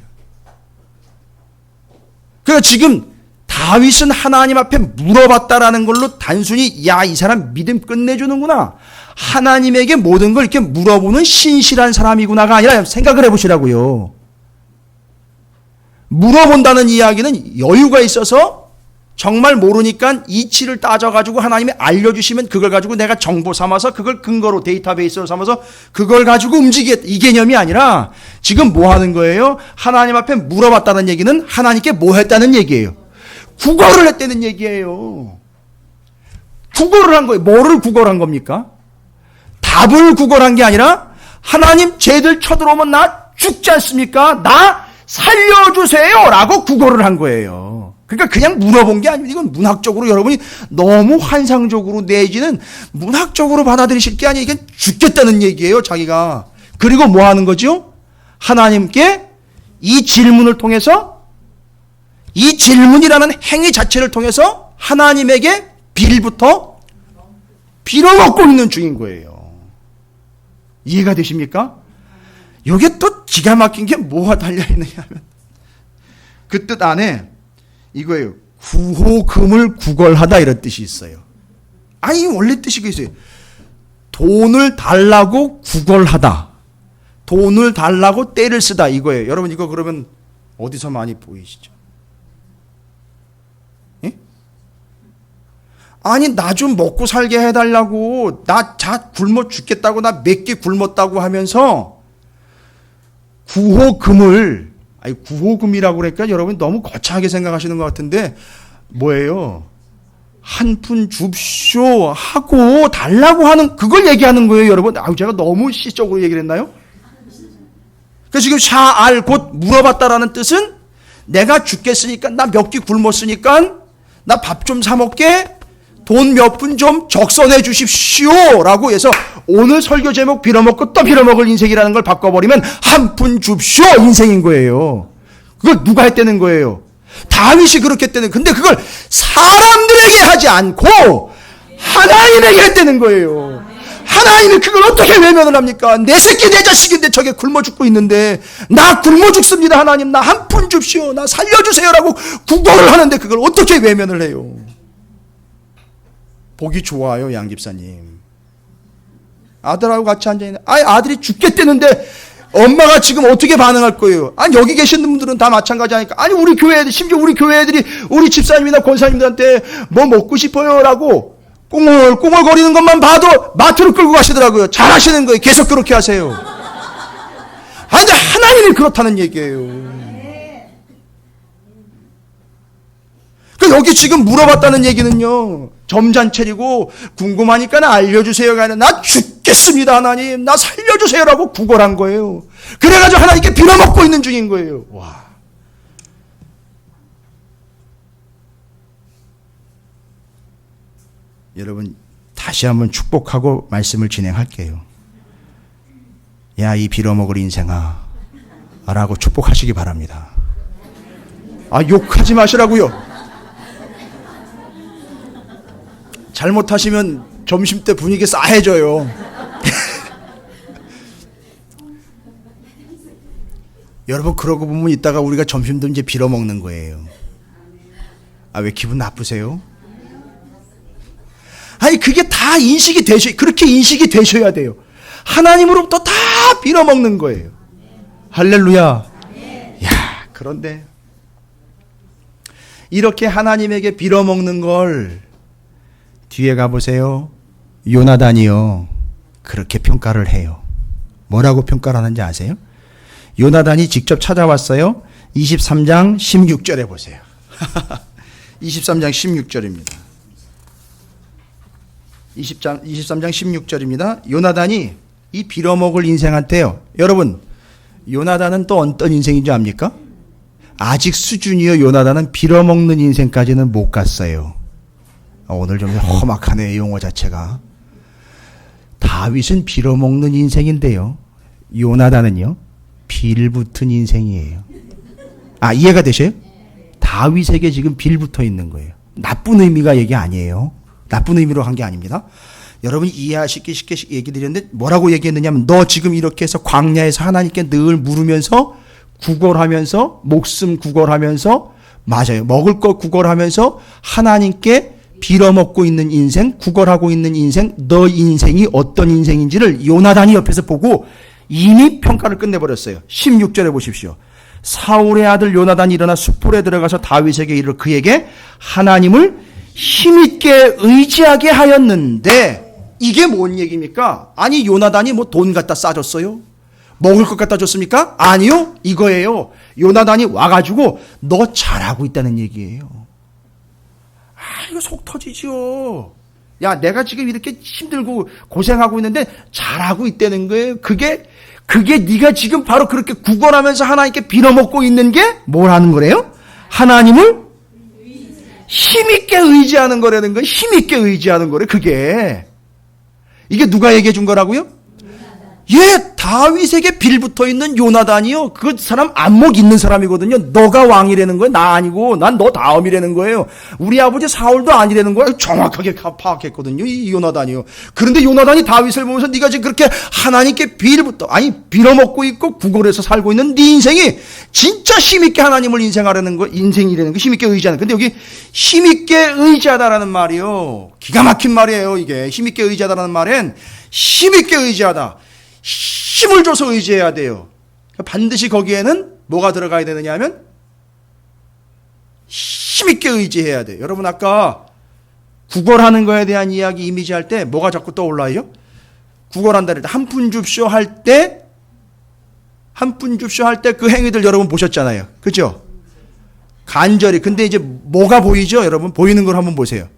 A: 그래서 지금 다윗은 하나님 앞에 물어봤다라는 걸로 단순히 야, 이 사람 믿음 끝내주는구나, 하나님에게 모든 걸 이렇게 물어보는 신실한 사람이구나가 아니라 생각을 해보시라고요. 물어본다는 이야기는 여유가 있어서 정말 모르니까 이치를 따져가지고 하나님이 알려주시면 그걸 가지고 내가 정보 삼아서 그걸 근거로 데이터베이스로 삼아서 그걸 가지고 움직이겠다, 이 개념이 아니라 지금 뭐 하는 거예요? 하나님 앞에 물어봤다는 얘기는 하나님께 뭐 했다는 얘기예요? 구걸을 했다는 얘기예요. 구걸을 한 거예요. 뭐를 구걸한 겁니까? 답을 구걸한 게 아니라 하나님 쟤들 쳐들어오면 나 죽지 않습니까? 나 살려주세요 라고 구걸을 한 거예요. 그러니까 그냥 물어본 게 아니고 이건 문학적으로 여러분이 너무 환상적으로 내지는 문학적으로 받아들이실 게 아니에요. 이게 죽겠다는 얘기예요, 자기가. 그리고 뭐 하는 거죠? 하나님께 이 질문을 통해서, 이 질문이라는 행위 자체를 통해서 하나님에게 빌부터 빌어먹고 있는 중인 거예요. 이해가 되십니까? 이게 또 기가 막힌 게 뭐가 달려있느냐 하면 그 뜻 안에 이거예요. 구호금을 구걸하다 이런 뜻이 있어요. 아니 원래 뜻이 있어요. 돈을 달라고 구걸하다, 돈을 달라고 떼를 쓰다, 이거예요. 여러분 이거 그러면 어디서 많이 보이시죠? 예? 아니 나 좀 먹고 살게 해달라고, 나 굶어 죽겠다고, 나 몇 개 굶었다고 하면서 구호금을, 아니 구호금이라고 그러니까 여러분 너무 거창하게 생각하시는 것 같은데 뭐예요? 한 푼 줍쇼 하고 달라고 하는 그걸 얘기하는 거예요, 여러분. 아우 제가 너무 시적으로 얘기를 했나요? 그래서 지금 샤알 곧 물어봤다라는 뜻은 내가 죽겠으니까, 나 몇 끼 굶었으니까 나 밥 좀 사 먹게, 돈 몇 푼 좀 적선해 주십시오 라고 해서 오늘 설교 제목 빌어먹고 또 빌어먹을 인생이라는 걸 바꿔버리면 한 푼 줍쇼 인생인 거예요. 그걸 누가 했다는 거예요? 다윗이 그렇게 했다는. 근데 그걸 사람들에게 하지 않고 하나님에게 했다는 거예요. 하나님이 그걸 어떻게 외면을 합니까? 내 새끼 내 자식인데 저게 굶어 죽고 있는데 나 굶어 죽습니다 하나님, 나 한 푼 줍시오, 나 살려주세요 라고 구걸을 하는데 그걸 어떻게 외면을 해요? 보기 좋아요, 양 집사님. 아들하고 같이 앉아있는, 아들이 죽겠다는데 엄마가 지금 어떻게 반응할 거예요? 아니 여기 계신 분들은 다 마찬가지 하니까, 아니 우리 교회 애들, 심지어 우리 교회 애들이 우리 집사님이나 권사님들한테 뭐 먹고 싶어요 라고 꽁얼꽁얼거리는 것만 봐도 마트로 끌고 가시더라고요. 잘하시는 거예요. 계속 그렇게 하세요. 아니 하나님이 그렇다는 얘기예요. 여기 지금 물어봤다는 얘기는요, 점잔 차리고 궁금하니까 알려주세요가 아니라 나 죽겠습니다 하나님 나 살려주세요라고 구걸한 거예요. 그래가지고 하나님께 빌어먹고 있는 중인 거예요. 와. 여러분 다시 한번 축복하고 말씀을 진행할게요. 야, 이 빌어먹을 인생아 라고 축복하시기 바랍니다. 욕하지 마시라고요. 잘못하시면 점심때 분위기 싸해져요. 여러분 그러고 보면 이따가 우리가 점심도 이제 빌어먹는 거예요. 왜 기분 나쁘세요? 그게 다 그렇게 인식이 되셔야 돼요. 하나님으로부터 다 빌어먹는 거예요. 할렐루야. 야, 그런데 이렇게 하나님에게 빌어먹는 걸 뒤에 가보세요. 요나단이요 그렇게 평가를 해요. 뭐라고 평가를 하는지 아세요? 요나단이 직접 찾아왔어요. 23장 16절에 보세요. 23장 16절입니다. 23장 16절입니다. 요나단이 이 빌어먹을 인생한테요. 여러분 요나단은 또 어떤 인생인 줄 압니까? 아직 수준이요. 요나단은 빌어먹는 인생까지는 못 갔어요. 오늘 좀 험악하네 용어 자체가. 다윗은 빌어먹는 인생인데요. 요나단은요 빌붙은 인생이에요. 이해가 되셔요? 다윗에게 지금 빌붙어 있는 거예요. 나쁜 의미가 얘기 아니에요. 나쁜 의미로 한 게 아닙니다. 여러분이 이해하시기 쉽게 얘기 드렸는데 뭐라고 얘기했느냐면 너 지금 이렇게 해서 광야에서 하나님께 늘 물으면서 구걸하면서 목숨 구걸하면서 맞아요. 먹을 것 구걸하면서 하나님께 빌어먹고 있는 인생, 구걸하고 있는 인생, 너 인생이 어떤 인생인지를 요나단이 옆에서 보고 이미 평가를 끝내버렸어요. 16절에 보십시오. 사울의 아들 요나단이 일어나 숯불에 들어가서 다윗에게 이르러 그에게 하나님을 힘있게 의지하게 하였는데 이게 뭔 얘기입니까? 요나단이 뭐 돈 갖다 싸줬어요? 먹을 것 갖다 줬습니까? 아니요. 이거예요. 요나단이 와가지고 너 잘하고 있다는 얘기예요. 이거 속 터지죠. 야, 내가 지금 이렇게 힘들고 고생하고 있는데 잘하고 있다는 거예요. 그게 네가 지금 바로 그렇게 구걸하면서 하나님께 빌어먹고 있는 게 뭘 하는 거래요? 하나님을 힘있게 의지하는 거라는 거예요. 힘있게 의지하는 거래. 이게 누가 얘기해 준 거라고요? 다윗에게 빌붙어 있는 요나단이요. 그 사람 안목 있는 사람이거든요. 너가 왕이라는 거예요. 나 아니고 난 너 다음이라는 거예요. 우리 아버지 사울도 아니라는 거예요. 정확하게 파악했거든요. 이 요나단이요. 그런데 요나단이 다윗을 보면서 네가 지금 그렇게 하나님께 빌어먹고 있고 구걸해서 살고 있는 네 인생이 진짜 힘있게 하나님을 인생이라는 거 힘있게 의지하는. 근데 여기 힘있게 의지하다라는 말이요. 기가 막힌 말이에요. 이게 힘있게 의지하다라는 말엔 힘있게 의지하다. 힘을 줘서 의지해야 돼요. 반드시 거기에는 뭐가 들어가야 되느냐 하면 힘있게 의지해야 돼요. 여러분 아까 구걸하는 거에 대한 이야기 이미지할 때 뭐가 자꾸 떠올라요? 구걸한다 할 때 한 푼 줍쇼 할 때 그 행위들 여러분 보셨잖아요. 그렇죠? 간절히. 근데 이제 뭐가 보이죠? 여러분 보이는 걸 한번 보세요.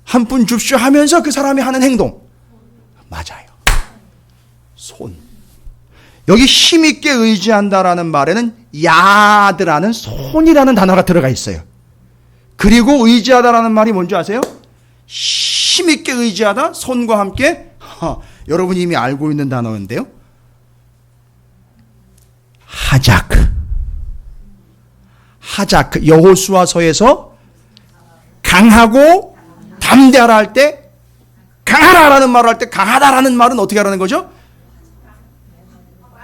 A: 한 푼 줍쇼 하면서 그 사람이 하는 행동. 맞아요. 손. 여기 힘있게 의지한다라는 말에는 야드라는 손이라는 단어가 들어가 있어요. 그리고 의지하다라는 말이 뭔지 아세요? 힘있게 의지하다, 손과 함께. 여러분이 이미 알고 있는 단어인데요. 하자크. 여호수아서에서 강하고 담대하라 할 때, 강하라라는 말을 할 때 강하다라는 말은 어떻게 하라는 거죠?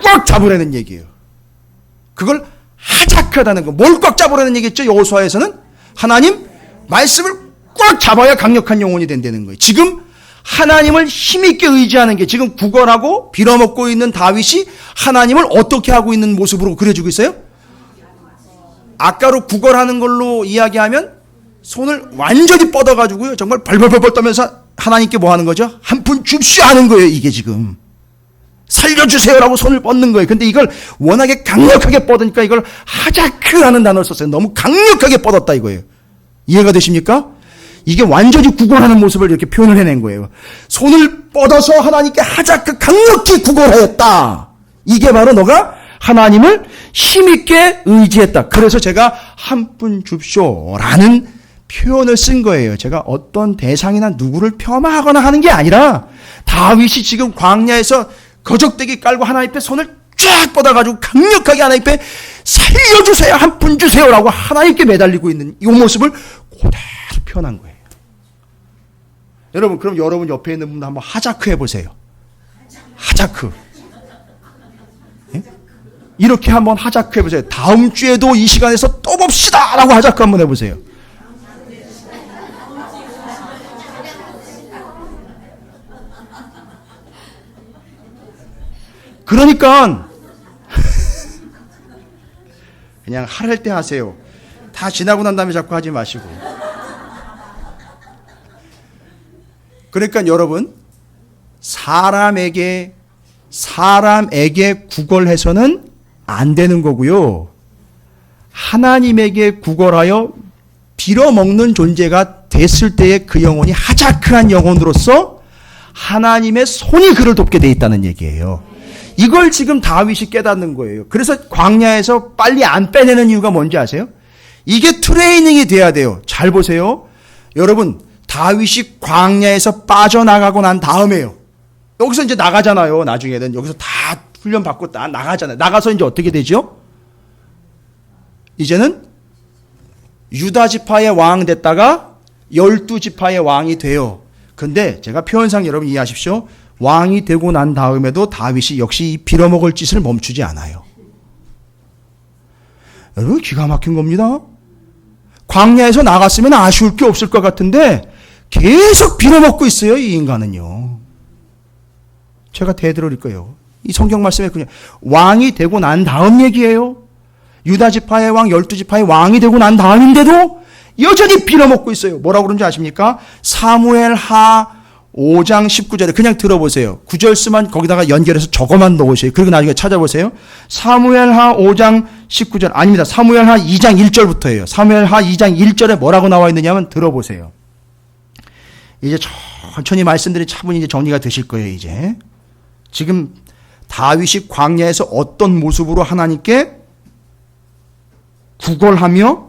A: 꽉 잡으라는 얘기예요. 그걸 하자크하다는 거. 뭘 꽉 잡으라는 얘기겠죠? 여호수아에서는 하나님 말씀을 꽉 잡아야 강력한 영혼이 된다는 거예요. 지금 하나님을 힘있게 의지하는 게 지금 구걸하고 빌어먹고 있는 다윗이 하나님을 어떻게 하고 있는 모습으로 그려주고 있어요? 아까로 구걸하는 걸로 이야기하면 손을 완전히 뻗어가지고요. 정말 벌벌벌 떨면서 하나님께 뭐 하는 거죠? 한 푼 줍쇼 하는 거예요. 이게 지금. 살려주세요라고 손을 뻗는 거예요. 근데 이걸 워낙에 강력하게 뻗으니까 이걸 하자크라는 단어를 썼어요. 너무 강력하게 뻗었다 이거예요. 이해가 되십니까? 이게 완전히 구걸하는 모습을 이렇게 표현을 해낸 거예요. 손을 뻗어서 하나님께 하자크 강력히 구걸하였다. 이게 바로 너가 하나님을 힘있게 의지했다. 그래서 제가 한 푼 줍쇼라는 표현을 쓴 거예요. 제가 어떤 대상이나 누구를 폄하하거나 하는 게 아니라 다윗이 지금 광야에서 거적대기 깔고 하나님 앞에 손을 쫙 뻗어가지고 강력하게 하나님 앞에 살려주세요, 한 푼 주세요라고 하나님께 매달리고 있는 이 모습을 그대로 표현한 거예요. 여러분, 그럼 여러분 옆에 있는 분 한번 하자크 해보세요. 하자크. 예? 이렇게 한번 하자크 해보세요. 다음 주에도 이 시간에서 또 봅시다 라고 하자크 한번 해보세요. 그러니까 그냥 할 때 하세요. 다 지나고 난 다음에 자꾸 하지 마시고. 그러니까 여러분, 사람에게 구걸해서는 안 되는 거고요. 하나님에게 구걸하여 빌어먹는 존재가 됐을 때에 그 영혼이 하자크한 영혼으로서 하나님의 손이 그를 돕게 돼 있다는 얘기예요. 이걸 지금 다윗이 깨닫는 거예요. 그래서 광야에서 빨리 안 빼내는 이유가 뭔지 아세요? 이게 트레이닝이 돼야 돼요. 잘 보세요. 여러분, 다윗이 광야에서 빠져나가고 난 다음에요. 여기서 이제 나가잖아요. 나중에는 여기서 다 훈련 받고 다 나가잖아요. 나가서 이제 어떻게 되죠? 이제는 유다 지파의 왕 됐다가 12지파의 왕이 돼요. 근데 제가 표현상 여러분 이해하십시오. 왕이 되고 난 다음에도 다윗이 역시 이 빌어먹을 짓을 멈추지 않아요. 여러분, 기가 막힌 겁니다. 광야에서 나갔으면 아쉬울 게 없을 것 같은데 계속 빌어먹고 있어요, 이 인간은요. 제가 대드릴 거예요. 이 성경 말씀에 그냥 왕이 되고 난 다음 얘기예요. 유다 지파의 왕, 12지파의 왕이 되고 난 다음인데도 여전히 빌어먹고 있어요. 뭐라고 그런지 아십니까? 사무엘하 5장 19절에 그냥 들어보세요. 구절수만 거기다가 연결해서 저거만 넣으세요. 그리고 나중에 찾아보세요. 사무엘하 5장 19절 아닙니다. 사무엘하 2장 1절부터예요. 사무엘하 2장 1절에 뭐라고 나와 있느냐면 들어보세요. 이제 천천히 말씀드린 차분히 이제 정리가 되실 거예요. 이제 지금 다윗이 광야에서 어떤 모습으로 하나님께 구걸하며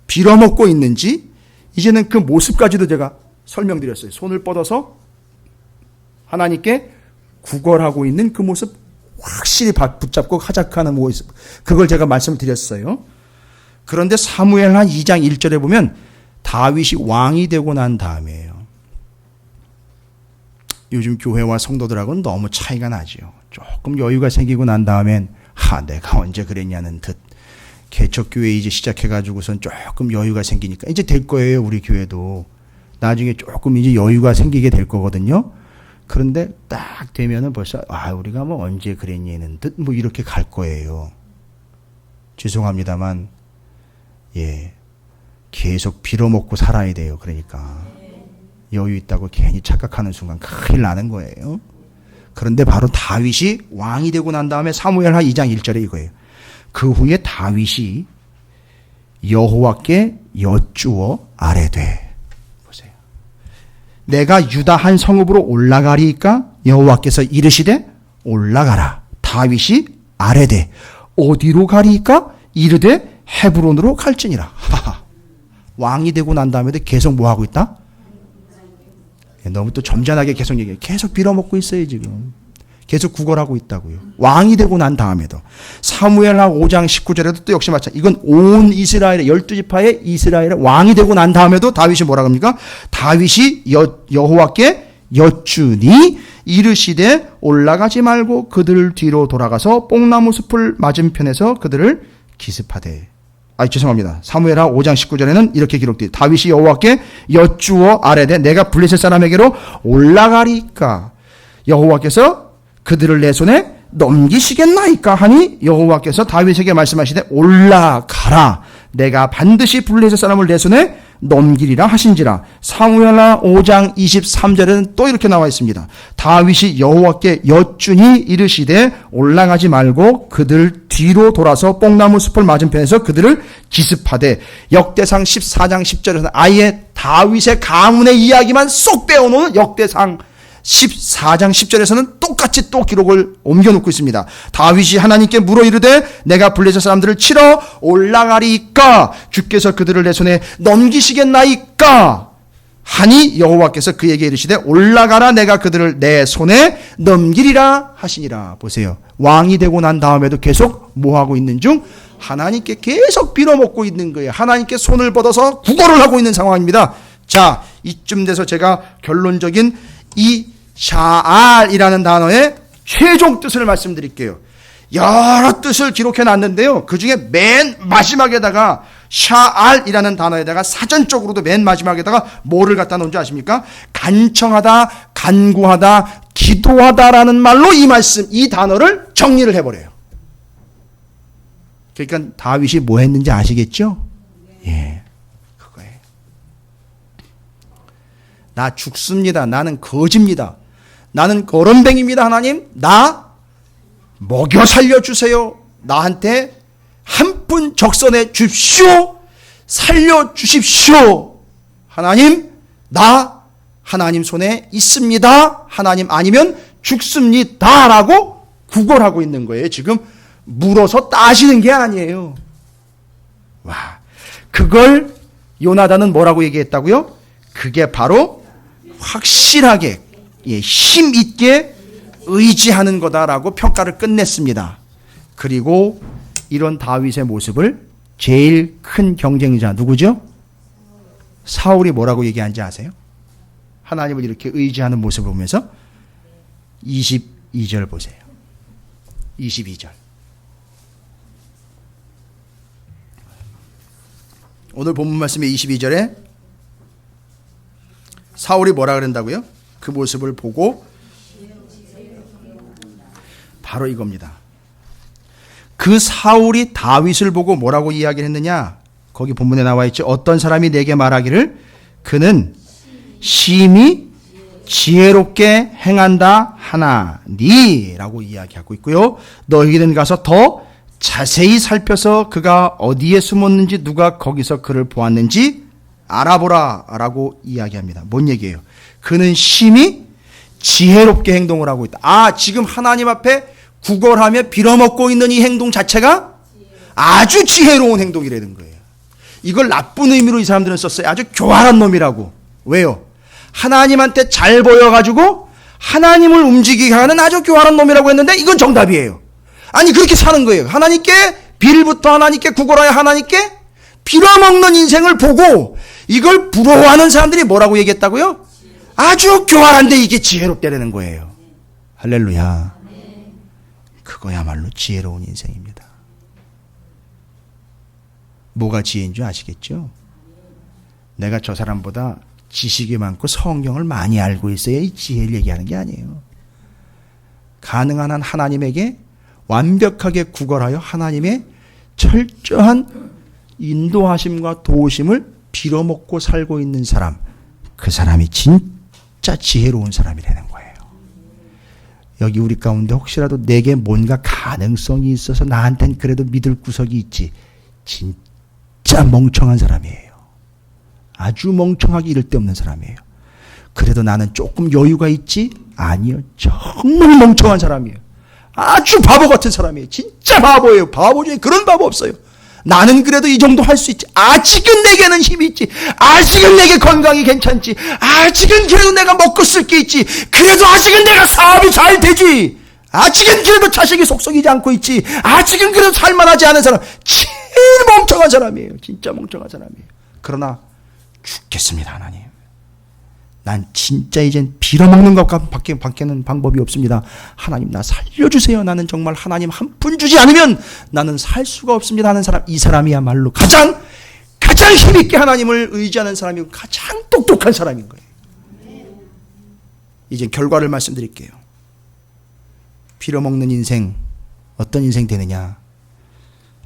A: 빌어먹고 있는지 이제는 그 모습까지도 제가 설명드렸어요. 손을 뻗어서 하나님께 구걸하고 있는 그 모습 확실히 붙잡고 하자크하는 모습, 그걸 제가 말씀드렸어요. 그런데 사무엘하 2장 1절에 보면 다윗이 왕이 되고 난 다음에요. 요즘 교회와 성도들하고는 너무 차이가 나죠. 조금 여유가 생기고 난 다음엔 내가 언제 그랬냐는 듯 개척교회 이제 시작해가지고선 조금 여유가 생기니까 이제 될 거예요. 우리 교회도 나중에 조금 이제 여유가 생기게 될 거거든요. 그런데 딱 되면은 벌써 우리가 뭐 언제 그랬냐는 듯 뭐 이렇게 갈 거예요. 죄송합니다만 계속 빌어먹고 살아야 돼요. 그러니까 여유 있다고 괜히 착각하는 순간 큰일 나는 거예요. 그런데 바로 다윗이 왕이 되고 난 다음에 사무엘하 2장 1절에 이거예요. 그 후에 다윗이 여호와께 여쭈어 아뢰되, 보세요. 내가 유다 한 성읍으로 올라가리이까? 여호와께서 이르시되 올라가라. 다윗이 아뢰되 어디로 가리이까? 이르되 헤브론으로 갈지니라. 왕이 되고 난 다음에도 계속 뭐 하고 있다? 너무 또 점잖하게 계속 얘기해요. 계속 빌어먹고 있어요, 지금. 계속 구걸하고 있다고요. 왕이 되고 난 다음에도. 사무엘하 5장 19절에도 또 역시 마찬가지. 이건 온 이스라엘의 12지파의 이스라엘의 왕이 되고 난 다음에도 다윗이 뭐라 합니까? 다윗이 여호와께 여쭈니 이르시되 올라가지 말고 그들 뒤로 돌아가서 뽕나무 숲을 맞은편에서 그들을 기습하되. 죄송합니다. 사무엘하 5장 19절에는 이렇게 기록되어 다윗이 여호와께 여쭈어 아뢰되 내가 블레셋 사람에게로 올라가리까? 여호와께서 그들을 내 손에 넘기시겠나이까 하니 여호와께서 다윗에게 말씀하시되 올라가라. 내가 반드시 블레셋 사람을 내 손에 넘기리라 하신지라. 사무엘하 5장 23절에는 또 이렇게 나와 있습니다. 다윗이 여호와께 여쭈니 이르시되 올라가지 말고 그들 뒤로 돌아서 뽕나무 숲을 맞은편에서 그들을 기습하되. 역대상 14장 10절에서는 아예 다윗의 가문의 이야기만 쏙 빼어놓은 역대상 14장 10절에서는 똑같이 또 기록을 옮겨놓고 있습니다. 다윗이 하나님께 물어 이르되 내가 블레셋 사람들을 치러 올라가리이까 주께서 그들을 내 손에 넘기시겠나이까 하니 여호와께서 그에게 이르시되 올라가라 내가 그들을 내 손에 넘기리라 하시니라. 보세요. 왕이 되고 난 다음에도 계속 뭐하고 있는 중? 하나님께 계속 빌어먹고 있는 거예요. 하나님께 손을 뻗어서 구걸을 하고 있는 상황입니다. 자, 이쯤 돼서 제가 결론적인 이 샤알이라는 단어의 최종 뜻을 말씀드릴게요. 여러 뜻을 기록해 놨는데요. 그 중에 맨 마지막에다가 샤알이라는 단어에다가 사전적으로도 맨 마지막에다가 뭐를 갖다 놓은 줄 아십니까? 간청하다, 간구하다, 기도하다라는 말로 이 말씀, 이 단어를 정리를 해버려요. 그러니까 다윗이 뭐 했는지 아시겠죠? 예, 그거예요. 나 죽습니다. 나는 거지입니다. 나는 거렁뱅입니다. 하나님, 나 먹여 살려주세요. 나한테 한 푼 적선해 주십시오. 살려주십시오. 하나님, 나 하나님 손에 있습니다. 하나님 아니면 죽습니다. 라고 구걸하고 있는 거예요. 지금 물어서 따지는 게 아니에요. 와, 그걸 요나단은 뭐라고 얘기했다고요? 그게 바로 확실하게, 힘 있게 의지하는 거다라고 평가를 끝냈습니다. 그리고 이런 다윗의 모습을 제일 큰 경쟁자 누구죠? 사울이 뭐라고 얘기한지 아세요? 하나님을 이렇게 의지하는 모습을 보면서 22절 보세요. 22절. 오늘 본문 말씀의 22절에 사울이 뭐라 그런다고요? 그 모습을 보고 바로 이겁니다. 그 사울이 다윗을 보고 뭐라고 이야기를 했느냐? 거기 본문에 나와 있죠. 어떤 사람이 내게 말하기를 그는 심히 지혜롭게 행한다 하나니 라고 이야기하고 있고요. 너희는 가서 더 자세히 살펴서 그가 어디에 숨었는지 누가 거기서 그를 보았는지 알아보라 라고 이야기합니다. 뭔 얘기예요? 그는 심히 지혜롭게 행동을 하고 있다. 아, 지금 하나님 앞에 구걸하며 빌어먹고 있는 이 행동 자체가 아주 지혜로운 행동이라는 거예요. 이걸 나쁜 의미로 이 사람들은 썼어요. 아주 교활한 놈이라고. 왜요? 하나님한테 잘 보여가지고 하나님을 움직이게 하는 아주 교활한 놈이라고 했는데 이건 정답이에요. 아니, 그렇게 사는 거예요. 하나님께 빌부터 하나님께 구걸하여 하나님께 빌어먹는 인생을 보고 이걸 부러워하는 사람들이 뭐라고 얘기했다고요? 아주 교활한데 이게 지혜롭다는 거예요. 할렐루야. 그거야말로 지혜로운 인생입니다. 뭐가 지혜인 줄 아시겠죠? 내가 저 사람보다 지식이 많고 성경을 많이 알고 있어야 이 지혜를 얘기하는 게 아니에요. 가능한 한 하나님에게 완벽하게 구걸하여 하나님의 철저한 인도하심과 도우심을 빌어먹고 살고 있는 사람, 그 사람이 진짜 지혜로운 사람이라는 거예요. 여기 우리 가운데 혹시라도 내게 뭔가 가능성이 있어서 나한텐 그래도 믿을 구석이 있지, 진짜 멍청한 사람이에요. 아주 멍청하기 이를 데 없는 사람이에요. 그래도 나는 조금 여유가 있지? 아니요. 정말 멍청한 사람이에요. 아주 바보 같은 사람이에요. 진짜 바보예요. 바보 중에 그런 바보 없어요. 나는 그래도 이 정도 할 수 있지. 아직은 내게는 힘이 있지. 아직은 내게 건강이 괜찮지. 아직은 그래도 내가 먹고 쓸 게 있지. 그래도 아직은 내가 사업이 잘 되지. 아직은 그래도 자식이 속썩이지 않고 있지. 아직은 그래도 살만하지 않은 사람. 제일 멍청한 사람이에요. 진짜 멍청한 사람이에요. 그러나 죽겠습니다, 하나님. 난 진짜 이젠 빌어먹는 것밖에는 방법이 없습니다. 하나님, 나 살려주세요. 나는 정말 하나님 한 푼 주지 않으면 나는 살 수가 없습니다 하는 사람, 이 사람이야말로 가장 힘있게 하나님을 의지하는 사람이고 가장 똑똑한 사람인 거예요. 이제 결과를 말씀드릴게요. 빌어먹는 인생, 어떤 인생 되느냐?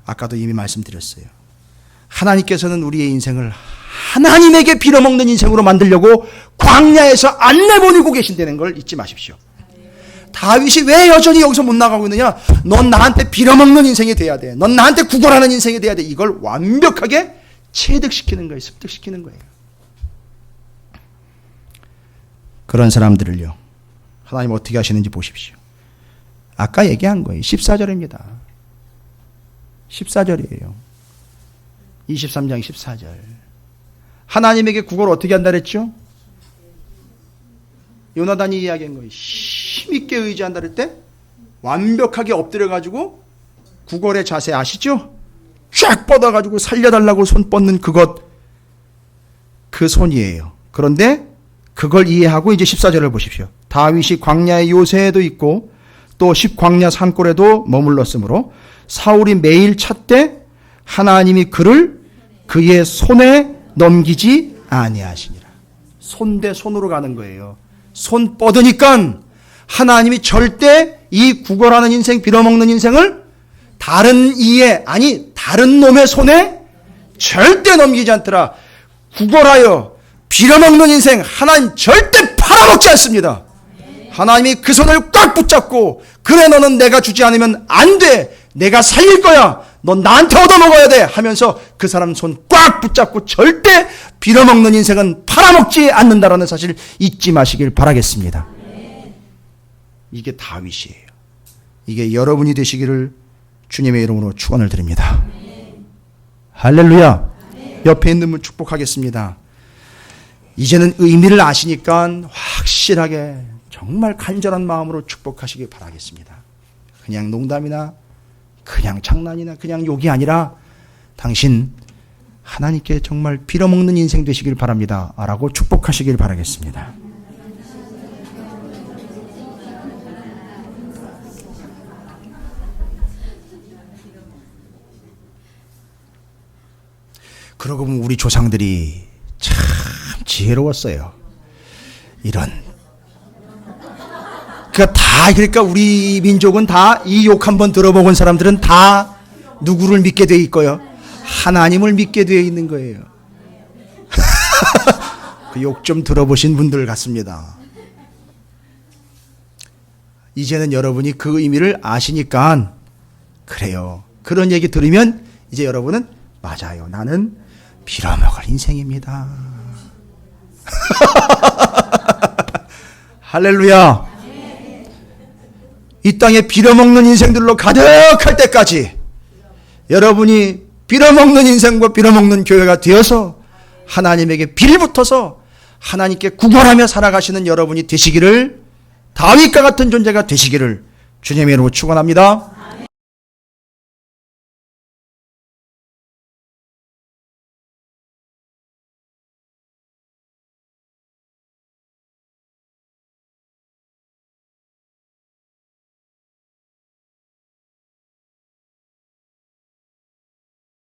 A: 아까도 이미 말씀드렸어요. 하나님께서는 우리의 인생을 하나님에게 빌어먹는 인생으로 만들려고 광야에서 안 내보내고 계신다는 걸 잊지 마십시오. 다윗이 왜 여전히 여기서 못 나가고 있느냐? 넌 나한테 빌어먹는 인생이 돼야 돼. 넌 나한테 구걸하는 인생이 돼야 돼. 이걸 완벽하게 체득시키는 거예요. 습득시키는 거예요. 그런 사람들을요, 하나님 어떻게 하시는지 보십시오. 아까 얘기한 거예요. 14절입니다. 14절이에요. 23장 14절. 하나님에게 구걸 어떻게 한다 그랬죠? 요나단이 이야기한 거예요. 힘있게 의지한다 그럴 때 완벽하게 엎드려가지고 구걸의 자세 아시죠? 쫙 뻗어가지고 살려달라고 손 뻗는 그것, 그 손이에요. 그런데 그걸 이해하고 이제 14절을 보십시오. 다윗이 광야의 요새에도 있고 또 10광야 산골에도 머물렀으므로 사울이 매일 찾되 하나님이 그를 그의 손에 넘기지 아니하시니라. 손 대 손으로 가는 거예요. 손 뻗으니까 하나님이 절대 이 구걸하는 인생, 빌어먹는 인생을 다른 이의, 아니 다른 놈의 손에 절대 넘기지 않더라. 구걸하여 빌어먹는 인생 하나님 절대 팔아먹지 않습니다. 하나님이 그 손을 꽉 붙잡고, 그래 너는 내가 주지 않으면 안 돼, 내가 살릴 거야, 넌 나한테 얻어먹어야 돼 하면서 그 사람 손 꽉 붙잡고 절대 빌어먹는 인생은 팔아먹지 않는다라는 사실 잊지 마시길 바라겠습니다. 이게 다윗이에요. 이게 여러분이 되시기를 주님의 이름으로 축원을 드립니다. 할렐루야. 옆에 있는 분 축복하겠습니다. 이제는 의미를 아시니까 확실하게 정말 간절한 마음으로 축복하시길 바라겠습니다. 그냥 농담이나 그냥 장난이나 그냥 욕이 아니라 당신 하나님께 정말 빌어먹는 인생 되시길 바랍니다 라고 축복하시길 바라겠습니다. 그러고 보면 우리 조상들이 참 지혜로웠어요. 이런, 그러니까 우리 민족은 다 이 욕 한번 들어먹은 사람들은 다 누구를 믿게 돼 있고요, 하나님을 믿게 되어 있는 거예요. 그 욕 좀 들어보신 분들 같습니다. 이제는 여러분이 그 의미를 아시니까 그래요. 그런 얘기 들으면 이제 여러분은 맞아요, 나는 빌어먹을 인생입니다. 할렐루야. 이 땅에 빌어먹는 인생들로 가득할 때까지 여러분이 빌어먹는 인생과 빌어먹는 교회가 되어서 하나님에게 빌붙어서 하나님께 구걸하며 살아가시는 여러분이 되시기를, 다윗과 같은 존재가 되시기를 주님의 이름으로 축원합니다.